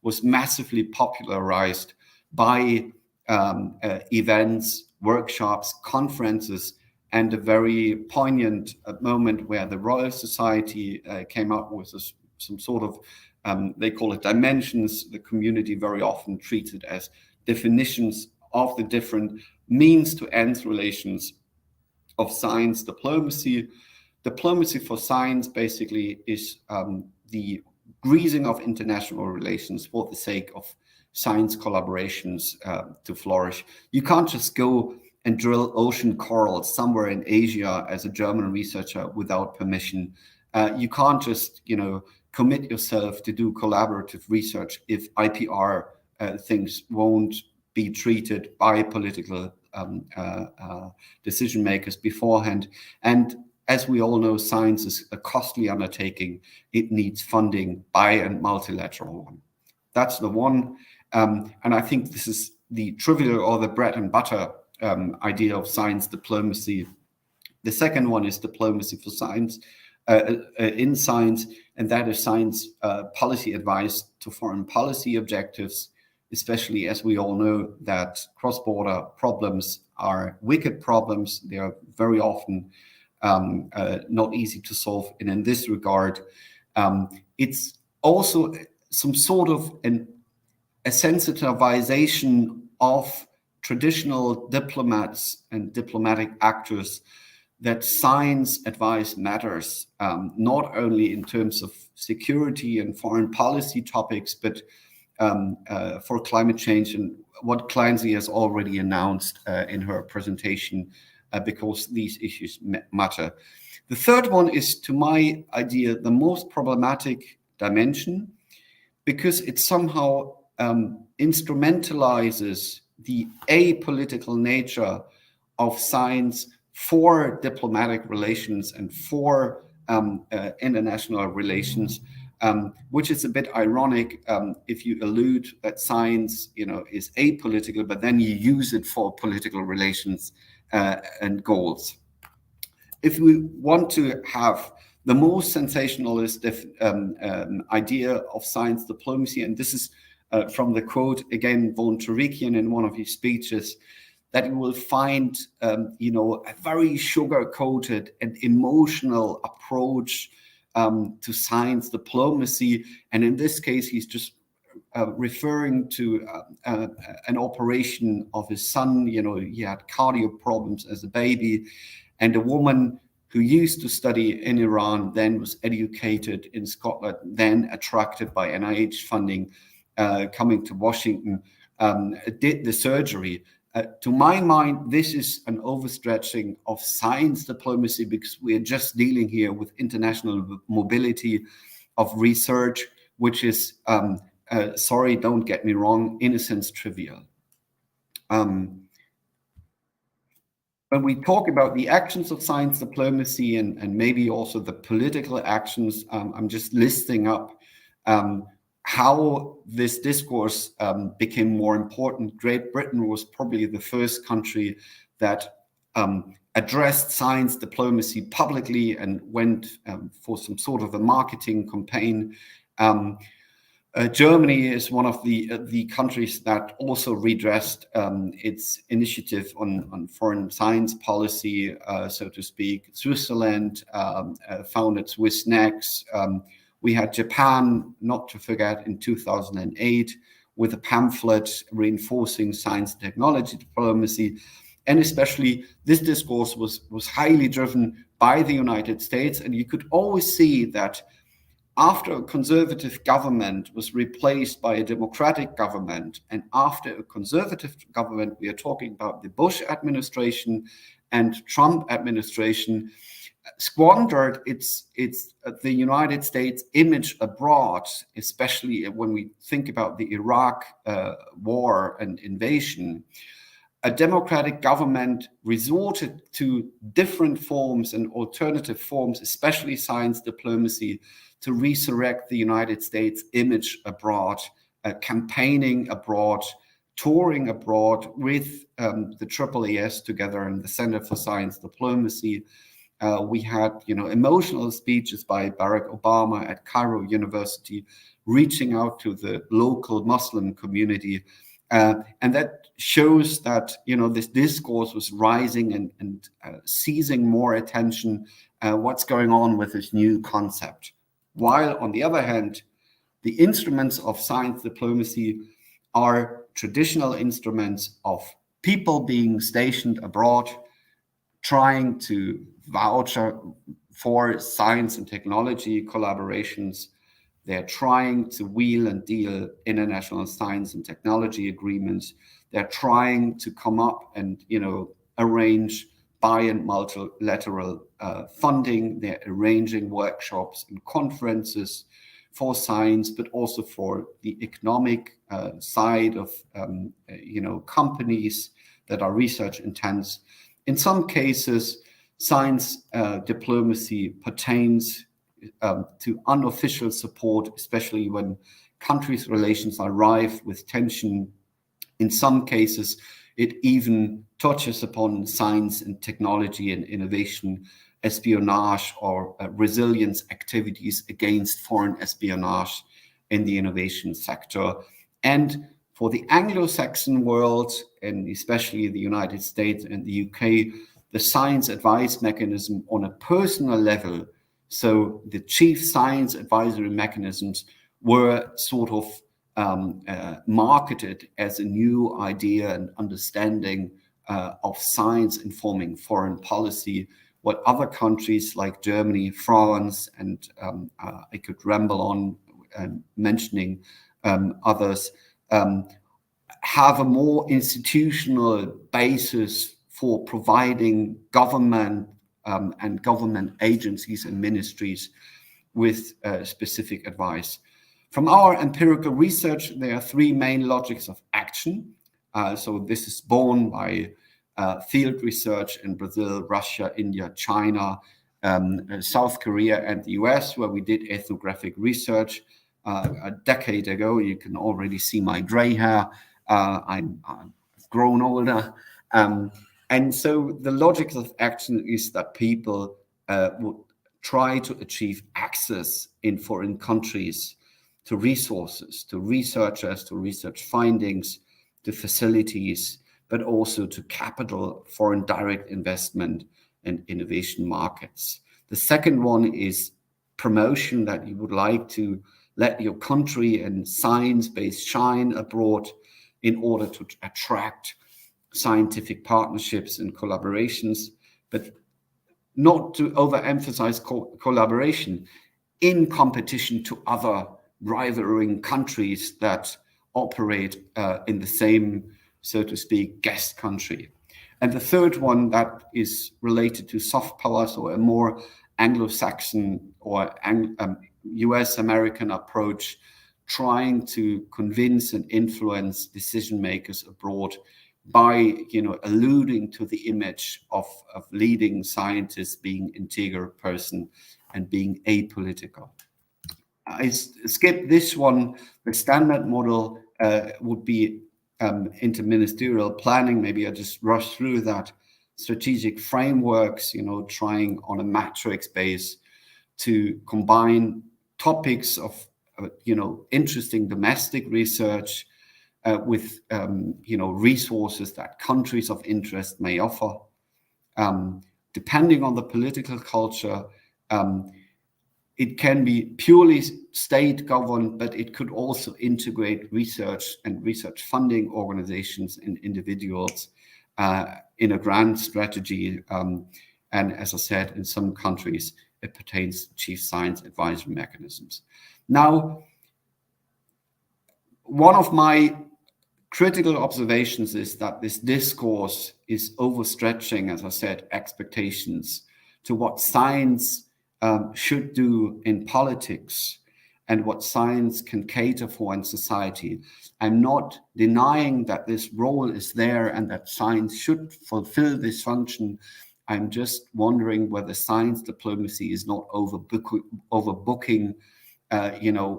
was massively popularized by events, workshops, conferences, and a very poignant moment where the Royal Society came up with some sort of, they call it dimensions, the community very often treats it as definitions of the different means to end relations of science diplomacy. Diplomacy for science basically is the greasing of international relations for the sake of science collaborations to flourish. You can't just go and drill ocean corals somewhere in Asia as a German researcher without permission. You can't just, commit yourself to do collaborative research if IPR things won't be treated by political decision makers beforehand. And as we all know, science is a costly undertaking. It needs funding by a multilateral one. That's the one. And I think this is the trivial or the bread and butter idea of science diplomacy. The second one is diplomacy for science, in science, and that is science policy advice to foreign policy objectives, especially as we all know that cross-border problems are wicked problems. They are very often not easy to solve. And in this regard, it's also some sort of a sensitization of traditional diplomats and diplomatic actors that science advice matters, not only in terms of security and foreign policy topics, but for climate change and what Clancy has already announced in her presentation, because these issues matter. The third one is, to my idea, the most problematic dimension, because it somehow instrumentalizes the apolitical nature of science for diplomatic relations and for international relations, which is a bit ironic if you allude that science, is apolitical, but then you use it for political relations and goals. If we want to have the most sensationalist idea of science diplomacy, and this is from the quote again, Vaughan Turikian in one of his speeches, that you will find, a very sugar-coated and emotional approach to science diplomacy. And in this case, he's just referring to an operation of his son. He had cardio problems as a baby, and a woman who used to study in Iran, then was educated in Scotland, then attracted by NIH funding, coming to Washington, did the surgery. To my mind, this is an overstretching of science diplomacy, because we are just dealing here with international mobility of research, which is, sorry, don't get me wrong, in a sense trivial. When we talk about the actions of science diplomacy and maybe also the political actions, I'm just listing up how this discourse became more important. Great Britain was probably the first country that addressed science diplomacy publicly and went for some sort of a marketing campaign. Germany is one of the countries that also redressed its initiative on foreign science policy, so to speak. Switzerland founded SwissNex. We had Japan, not to forget, in 2008 with a pamphlet reinforcing science and technology diplomacy. And especially this discourse was highly driven by the United States. And you could always see that after a conservative government was replaced by a democratic government, and after a conservative government, we are talking about the Bush administration and Trump administration, squandered the United States image abroad, especially when we think about the Iraq war and invasion. A democratic government resorted to different forms and alternative forms, especially science diplomacy, to resurrect the United States image abroad, campaigning abroad, touring abroad with the AAAS together and the Center for Science Diplomacy. We had, emotional speeches by Barack Obama at Cairo University, reaching out to the local Muslim community. And that shows that, this discourse was rising and seizing more attention, what's going on with this new concept. While, on the other hand, the instruments of science diplomacy are traditional instruments of people being stationed abroad, trying to vouch for science and technology collaborations. They're trying to wheel and deal international science and technology agreements. They're trying to come up and, arrange bi- and multilateral funding. They're arranging workshops and conferences for science, but also for the economic side of, companies that are research intense. In some cases, science diplomacy pertains to unofficial support, especially when countries' relations are rife with tension. In some cases, it even touches upon science and technology and innovation, espionage or resilience activities against foreign espionage in the innovation sector. And for the Anglo-Saxon world, and especially the United States and the UK, the science advice mechanism on a personal level, so the chief science advisory mechanisms were sort of marketed as a new idea and understanding of science informing foreign policy, what other countries like Germany, France, and I could ramble on mentioning others, have a more institutional basis for providing government and government agencies and ministries with specific advice. From our empirical research, there are three main logics of action. So this is borne by field research in Brazil, Russia, India, China, South Korea, and the US, where we did ethnographic research a decade ago. You can already see my gray hair. I've grown older. And so the logic of action is that people would try to achieve access in foreign countries to resources, to researchers, to research findings, to facilities, but also to capital, foreign direct investment, and innovation markets. The second one is promotion, that you would like to let your country and science base shine abroad in order to attract scientific partnerships and collaborations, but not to overemphasize collaboration in competition to other rivaling countries that operate in the same, so to speak, guest country. And the third one that is related to soft power, so a more Anglo-Saxon or US American approach, trying to convince and influence decision makers abroad by, alluding to the image of leading scientists being integral person and being apolitical. I skip this one. The standard model would be interministerial planning. Maybe I just rush through that. Strategic frameworks, trying on a matrix base to combine topics of, interesting domestic research with, resources that countries of interest may offer. Depending on the political culture, it can be purely state governed, but it could also integrate research and research funding organizations and individuals in a grand strategy. And as I said, in some countries, it pertains to chief science advisory mechanisms. Now, one of my critical observations is that this discourse is overstretching, as I said, expectations to what science should do in politics and what science can cater for in society. I'm not denying that this role is there and that science should fulfill this function. I'm just wondering whether science diplomacy is not overbooking,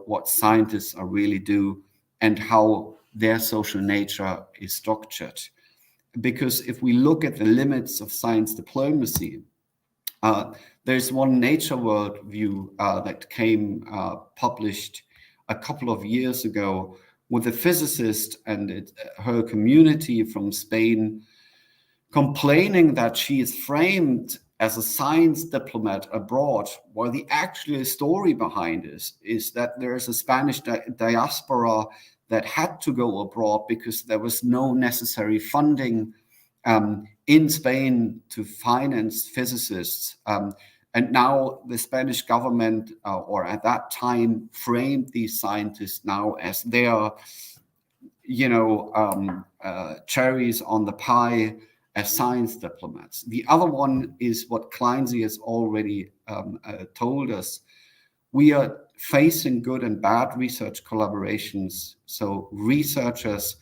what scientists are really do and how their social nature is structured. Because if we look at the limits of science diplomacy, there's one Nature World view that came published a couple of years ago with a physicist and her community from Spain complaining that she is framed as a science diplomat abroad, while the actual story behind this is that there is a Spanish diaspora that had to go abroad because there was no necessary funding in Spain to finance physicists. And now the Spanish government, or at that time, framed these scientists now as their, cherries on the pie as science diplomats. The other one is what Clancy has already told us. We are facing good and bad research collaborations. So researchers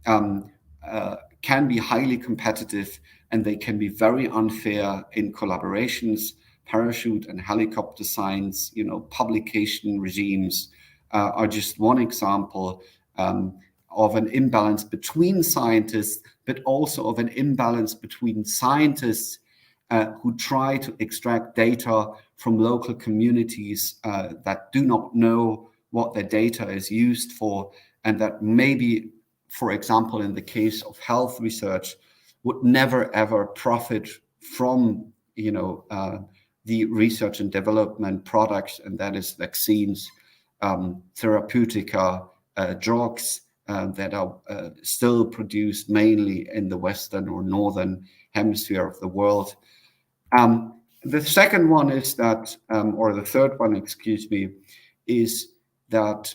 can be highly competitive and they can be very unfair in collaborations. Parachute and helicopter science, publication regimes are just one example of an imbalance between scientists, but also of an imbalance between scientists who try to extract data from local communities that do not know what their data is used for, and that maybe, for example, in the case of health research, would never ever profit from, the research and development products, and that is vaccines, therapeutica, drugs that are still produced mainly in the Western or Northern hemisphere of the world. The second one is that, or the third one, excuse me, is that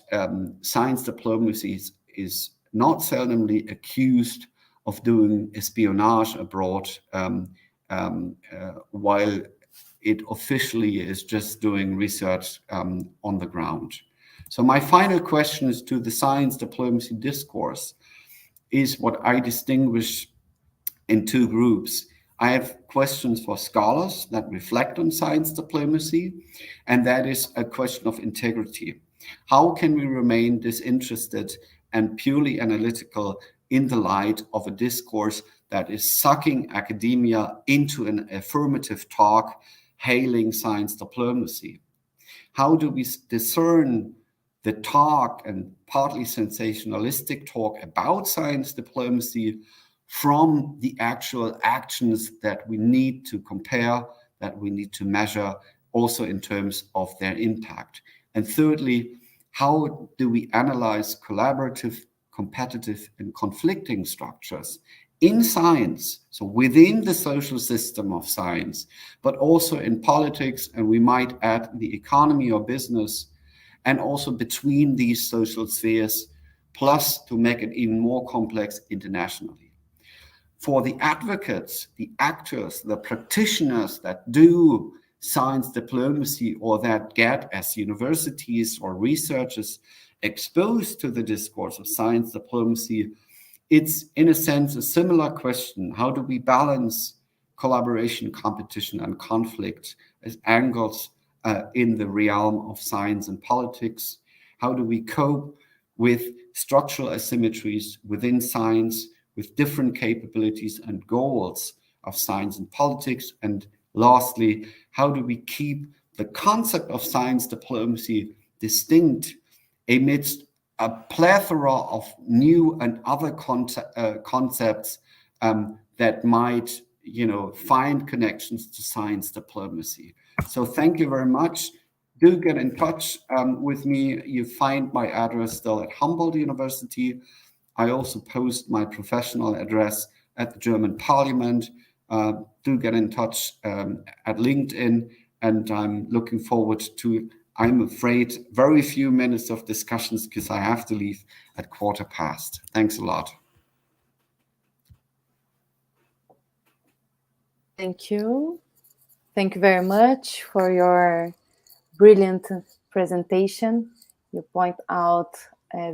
science diplomacy is not seldomly accused of doing espionage abroad, while it officially is just doing research on the ground. So my final question is to the science diplomacy discourse is what I distinguish in two groups. I have questions for scholars that reflect on science diplomacy, and that is a question of integrity. How can we remain disinterested and purely analytical in the light of a discourse that is sucking academia into an affirmative talk, hailing science diplomacy? How do we discern the talk and partly sensationalistic talk about science diplomacy from the actual actions that we need to compare, that we need to measure, also in terms of their impact? And thirdly, how do we analyze collaborative, competitive, and conflicting structures in science, so within the social system of science, but also in politics, and we might add the economy or business, and also between these social spheres, plus to make it even more complex internationally. For the advocates, the actors, the practitioners that do science diplomacy, or that get as universities or researchers exposed to the discourse of science diplomacy, it's in a sense a similar question. How do we balance collaboration, competition, and conflict as angles in the realm of science and politics? How do we cope with structural asymmetries within science, with different capabilities and goals of science and politics? And lastly, how do we keep the concept of science diplomacy distinct amidst a plethora of new and other concepts that might, find connections to science diplomacy? So thank you very much. Do get in touch with me. You find my address still at Humboldt University. I also post my professional address at the German Parliament. Do get in touch at LinkedIn, and I'm looking forward to, I'm afraid, very few minutes of discussions because I have to leave at 1:15. Thanks a lot. Thank you. Thank you very much for your brilliant presentation. You point out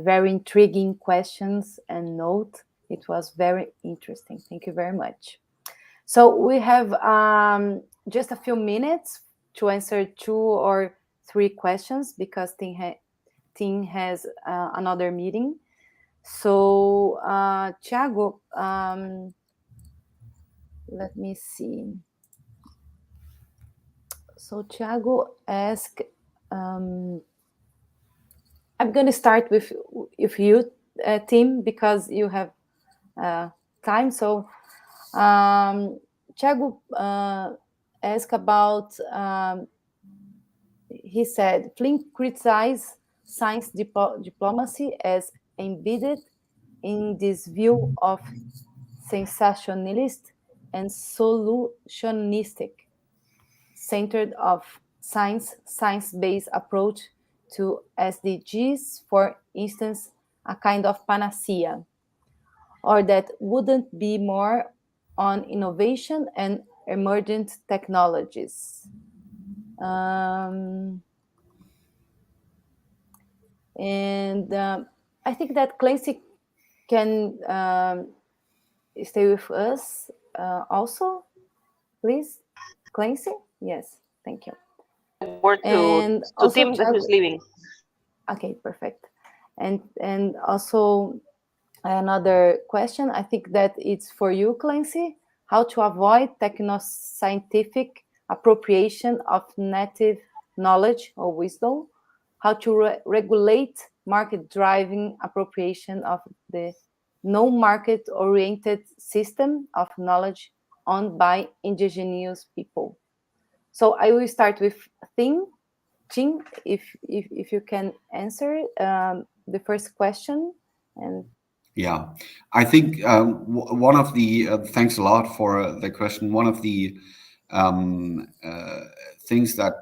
very intriguing questions and note. It was very interesting. Thank you very much. So we have just a few minutes to answer 2 or 3 questions because Tim has another meeting. So Thiago, let me see. So Thiago asked, I'm going to start with you, Tim, because you have time. So Thiago asked about, he said, Flynn criticized science diplomacy as embedded in this view of sensationalist and solutionistic, centered of science-based approach to SDGs, for instance, a kind of panacea, or that wouldn't be more on innovation and emergent technologies. And I think that Clancy can stay with us also, please. Clancy? Yes, thank you. Word to Tim that is leaving. Okay, perfect. And also another question, I think that it's for you, Clancy, how to avoid techno-scientific appropriation of native knowledge or wisdom, how to regulate market-driving appropriation of the no-market-oriented system of knowledge owned by indigenous people. So I will start with Tim, if you can answer the first question. And yeah, I think one of the thanks a lot for the question. One of the things that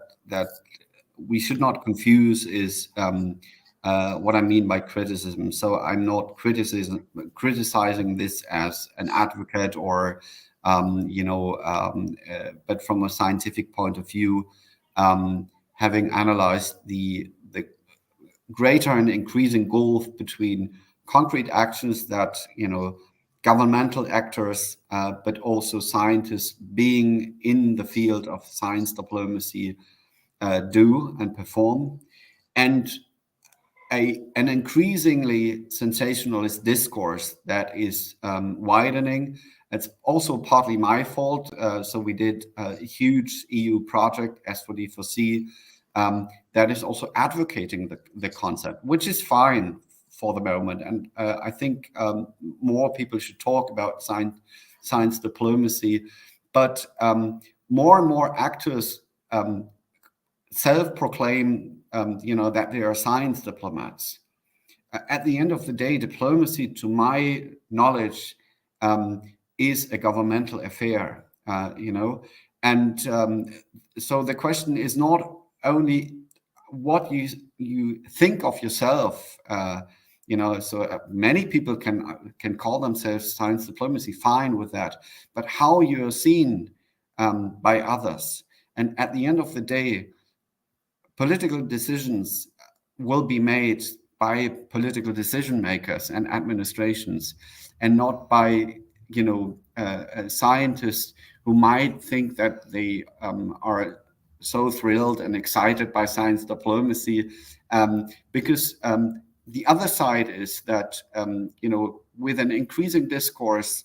we should not confuse is what I mean by criticism. So I'm not criticizing this as an advocate or but from a scientific point of view, having analyzed the greater and increasing gulf between concrete actions that governmental actors, but also scientists being in the field of science diplomacy do and perform, and an increasingly sensationalist discourse that is widening. It's also partly my fault. So we did a huge EU project, S4D4C, that is also advocating the concept, which is fine for the moment. And I think more people should talk about science diplomacy. But more and more actors self-proclaim, that they are science diplomats. At the end of the day, diplomacy, to my knowledge, is a governmental affair, and so the question is not only what you think of yourself. So many people can call themselves science diplomacy, fine with that, but how you are seen by others. And at the end of the day, political decisions will be made by political decision makers and administrations, and not by scientists who might think that they are so thrilled and excited by science diplomacy, because the other side is that with an increasing discourse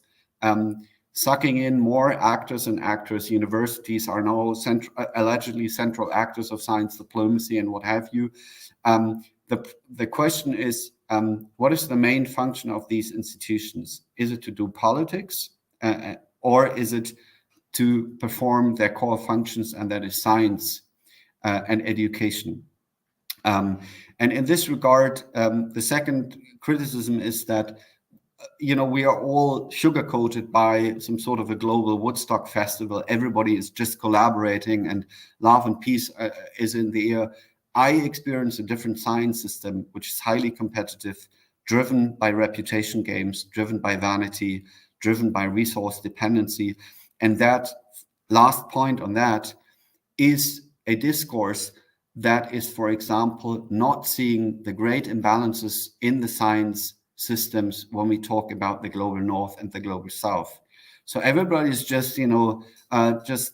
sucking in more actors and actors, universities are now allegedly central actors of science diplomacy and what have you. The question is, what is the main function of these institutions? Is it to do politics, or is it to perform their core functions, and that is science and education? And in this regard, the second criticism is that we are all sugar-coated by some sort of a global Woodstock festival. Everybody is just collaborating and love and peace is in the air. I experience a different science system, which is highly competitive, driven by reputation games, driven by vanity, driven by resource dependency. And that last point on that is a discourse that is, for example, not seeing the great imbalances in the science systems when we talk about the global north and the global south. So everybody's just, just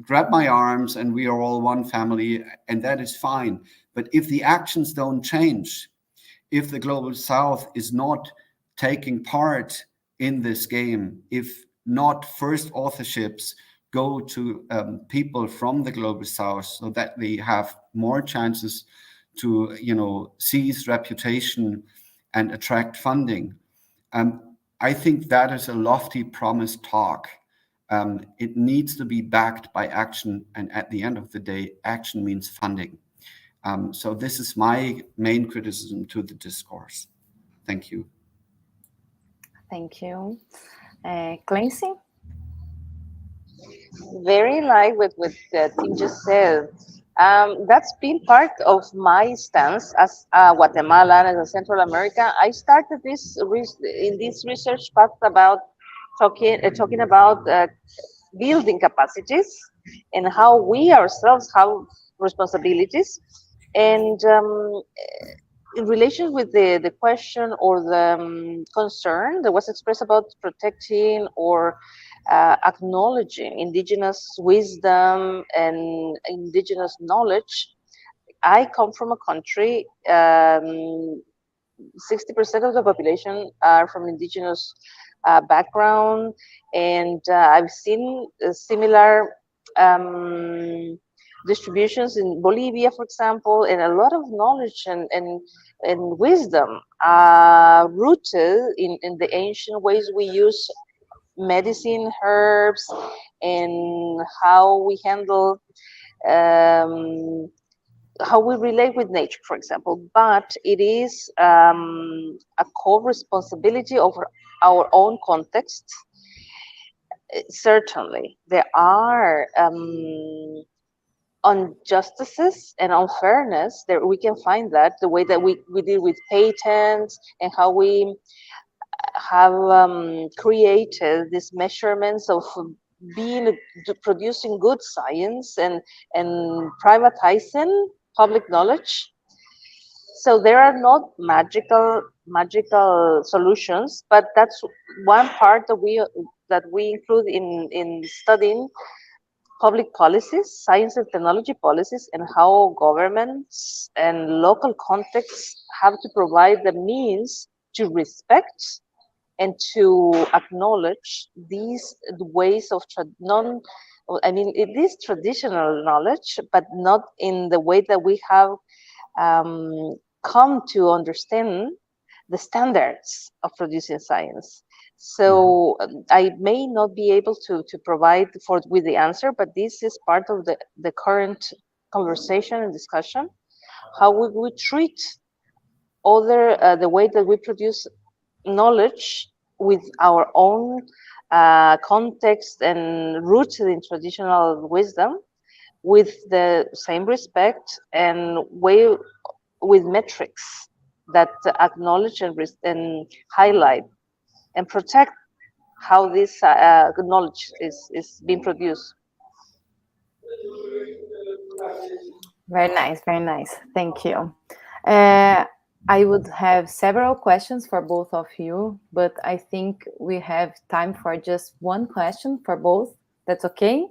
grab my arms and we are all one family, and that is fine. But if the actions don't change, if the global south is not taking part in this game, if not first authorships go to people from the global south so that they have more chances to, seize reputation and attract funding, I think that is a lofty promise talk. It needs to be backed by action, and at the end of the day, action means funding. So this is my main criticism to the discourse. Thank you. Thank you. Clancy? Very like what Tim just said. That's been part of my stance as Guatemalan, as a Central America. I started in this research path about talking about building capacities and how we ourselves have responsibilities. And in relation with the question or the concern that was expressed about protecting or acknowledging indigenous wisdom and indigenous knowledge, I come from a country, 60% of the population are from indigenous background, and I've seen similar distributions in Bolivia, for example, and a lot of knowledge and wisdom rooted in the ancient ways we use medicine, herbs, and how we handle, how we relate with nature, for example. But it is a co-responsibility of our own context. Certainly, there are injustices and unfairness there. We can find that the way that we deal with patents and how we have created these measurements of producing good science and privatizing public knowledge. So there are not magical solutions, but that's one part that we include in studying public policies, science and technology policies, and how governments and local contexts have to provide the means to respect and to acknowledge these ways of it is traditional knowledge, but not in the way that we have come to understand the standards of producing science. So I may not be able to provide with the answer, but this is part of the current conversation and discussion. How would we treat the way that we produce knowledge with our own context and rooted in traditional wisdom, with the same respect and way with metrics that acknowledge and highlight and protect how this knowledge is being produced. Very nice, very nice. Thank you. I would have several questions for both of you, but I think we have time for just one question for both. That's okay?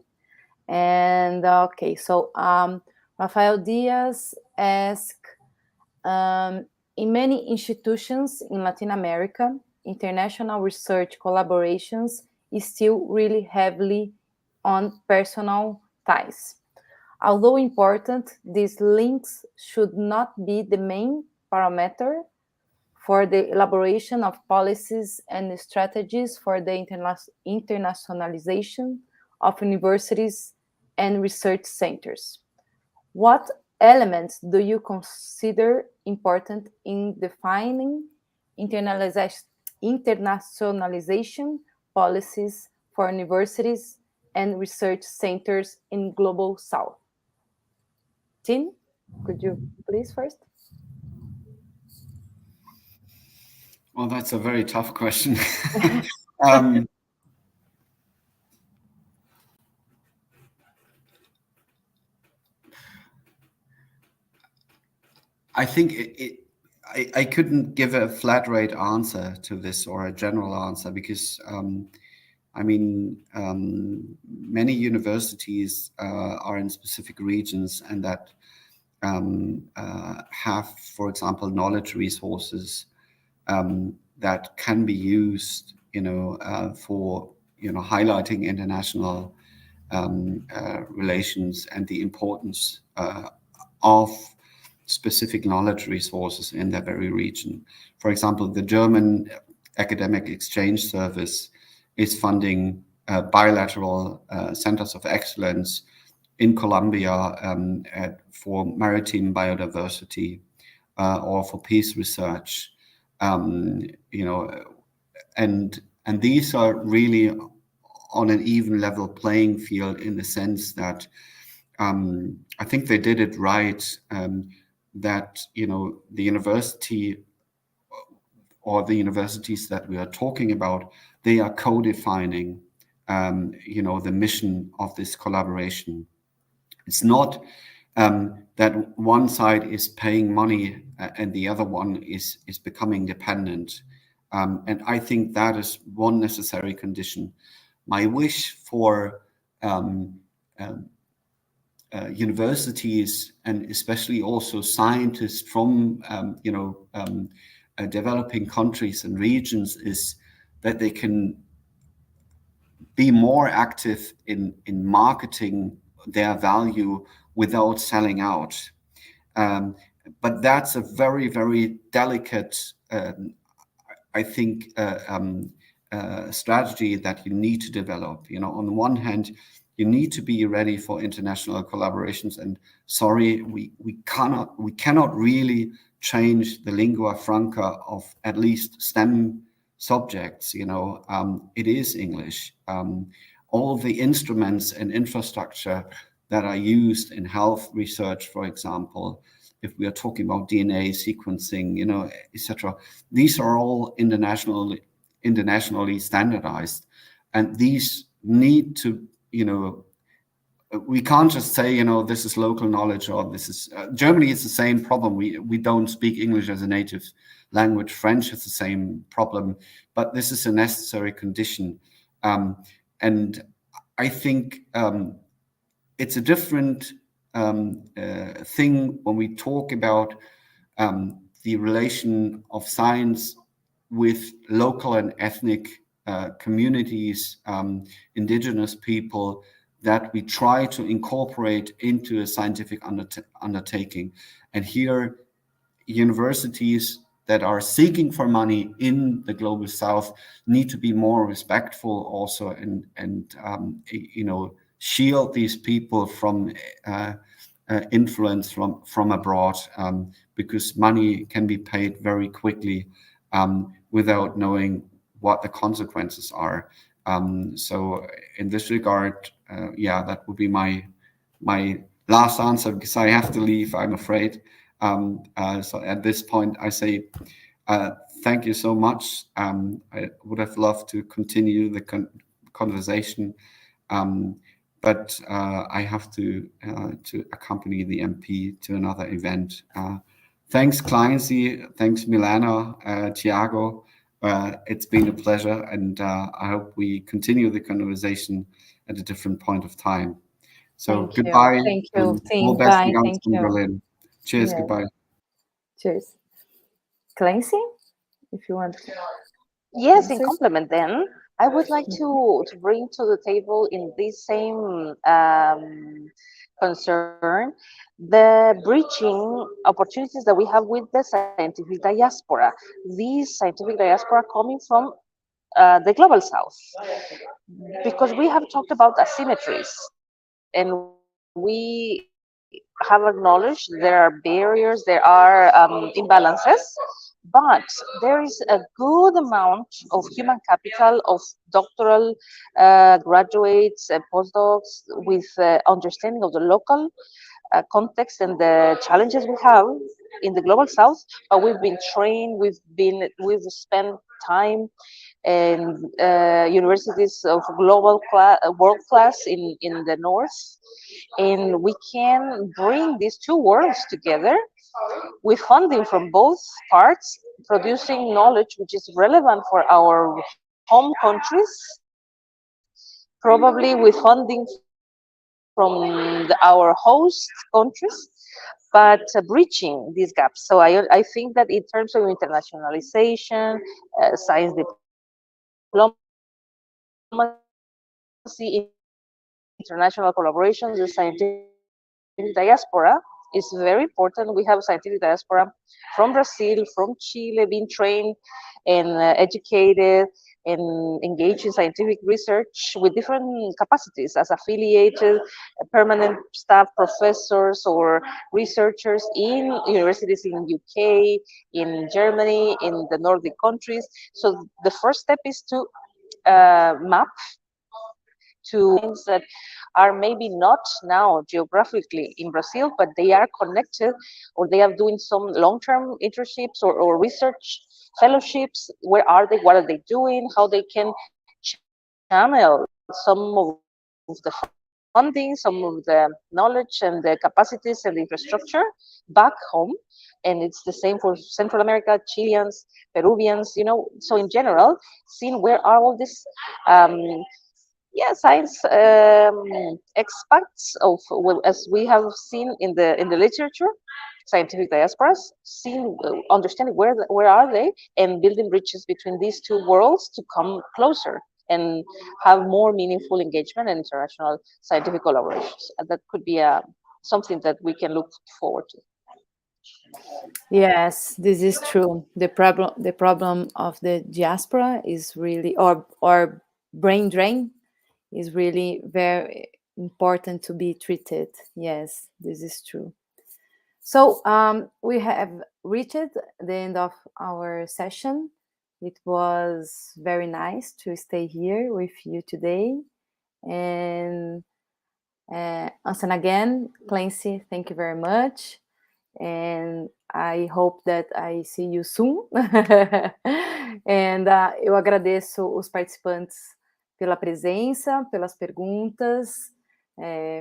And okay, so Rafael Diaz asked, in many institutions in Latin America, international research collaborations is still really heavily on personal ties. Although important, these links should not be the main parameter for the elaboration of policies and strategies for the internationalization of universities and research centers. What elements do you consider important in defining internationalization policies for universities and research centers in Global South? Tim, could you please first? Well, that's a very tough question. I think I couldn't give a flat rate answer to this or a general answer because I mean, many universities are in specific regions and that have, for example, knowledge resources that can be used, for highlighting international relations and the importance of specific knowledge resources in their very region. For example, the German Academic Exchange Service is funding bilateral centers of excellence in Colombia for maritime biodiversity or for peace research. And these are really on an even level playing field in the sense that I think they did it right. That the university or the universities that we are talking about, they are co-defining the mission of this collaboration. It's not that one side is paying money and the other one is becoming dependent. And I think that is one necessary condition. My wish for universities and especially also scientists from developing countries and regions is that they can be more active in marketing their value without selling out. But that's a very, very delicate, I think, strategy that you need to develop. On the one hand, you need to be ready for international collaborations. And sorry, we cannot really change the lingua franca of at least STEM subjects. It is English. All the instruments and infrastructure that are used in health research, for example, if we are talking about DNA sequencing, etc., these are all internationally standardized, and these need to, we can't just say, this is local knowledge or this is Germany is the same problem. We don't speak English as a native language. French is the same problem, but this is a necessary condition. And I think it's a different thing when we talk about the relation of science with local and ethnic communities, indigenous people, that we try to incorporate into a scientific undertaking. And here, universities that are seeking for money in the Global South need to be more respectful also and shield these people from influence from abroad, because money can be paid very quickly without knowing what the consequences are. So in this regard, that would be my last answer, because I have to leave, I'm afraid. So at this point, I say thank you so much. I would have loved to continue the conversation, but I have to accompany the MP to another event. Thanks, Clancy. Thanks, Milena, Thiago. It's been a pleasure, and I hope we continue the conversation at a different point of time. So goodbye. Thank you. All best Bye. regards Thank from you. Berlin. Cheers. Yeah. Goodbye. Cheers. Clancy, if you want. Yes, in answer. complement then, I would like to bring to the table in this same concern the bridging opportunities that we have with the scientific diaspora. These scientific diaspora coming from the global south, because we have talked about asymmetries and we have acknowledged there are barriers, there are imbalances, but there is a good amount of human capital, of doctoral graduates and postdocs with understanding of the local context and the challenges we have in the global south. But we've been trained, we've spent time and universities of global world class in the north, and we can bring these two worlds together with funding from both parts, producing knowledge which is relevant for our home countries, probably with funding from our host countries, but bridging these gaps. So I think that in terms of internationalization, science diplomacy, international collaborations, the scientific diaspora is very important. We have a scientific diaspora from Brazil, from Chile, being trained and educated and engaged in scientific research with different capacities as affiliated, permanent staff professors or researchers in universities in UK, in Germany, in the Nordic countries. So the first step is to map to things that are maybe not now geographically in Brazil, but they are connected, or they are doing some long-term internships or research fellowships. Where are they? What are they doing? How they can channel some of the funding, some of the knowledge and the capacities and the infrastructure back home. And it's the same for Central America, Chileans, Peruvians, so in general, seeing where are all these science expats of, well, as we have seen in the literature, scientific diasporas, seeing, understanding where are they, and building bridges between these two worlds to come closer and have more meaningful engagement and international scientific collaborations. And that could be something that we can look forward to. Yes, this is true. The problem of the diaspora is really, or brain drain, is really very important to be treated. Yes, this is true. So we have reached the end of our session. It was very nice to stay here with you today. And again, Clancy, thank you very much. And I hope that I see you soon. And eu agradeço os participantes pela presença, pelas perguntas.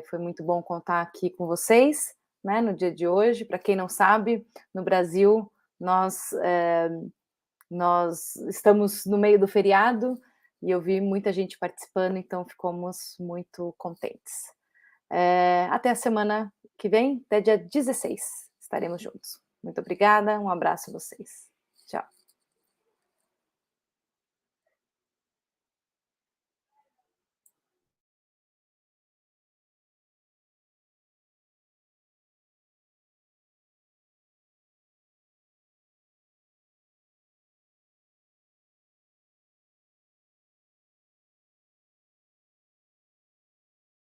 Foi muito bom contar aqui com vocês, né, no dia de hoje. Para quem não sabe, no Brasil, nós estamos no meio do feriado e eu vi muita gente participando, então ficamos muito contentes. Até a semana que vem, até dia 16, estaremos juntos. Muito obrigada, um abraço a vocês.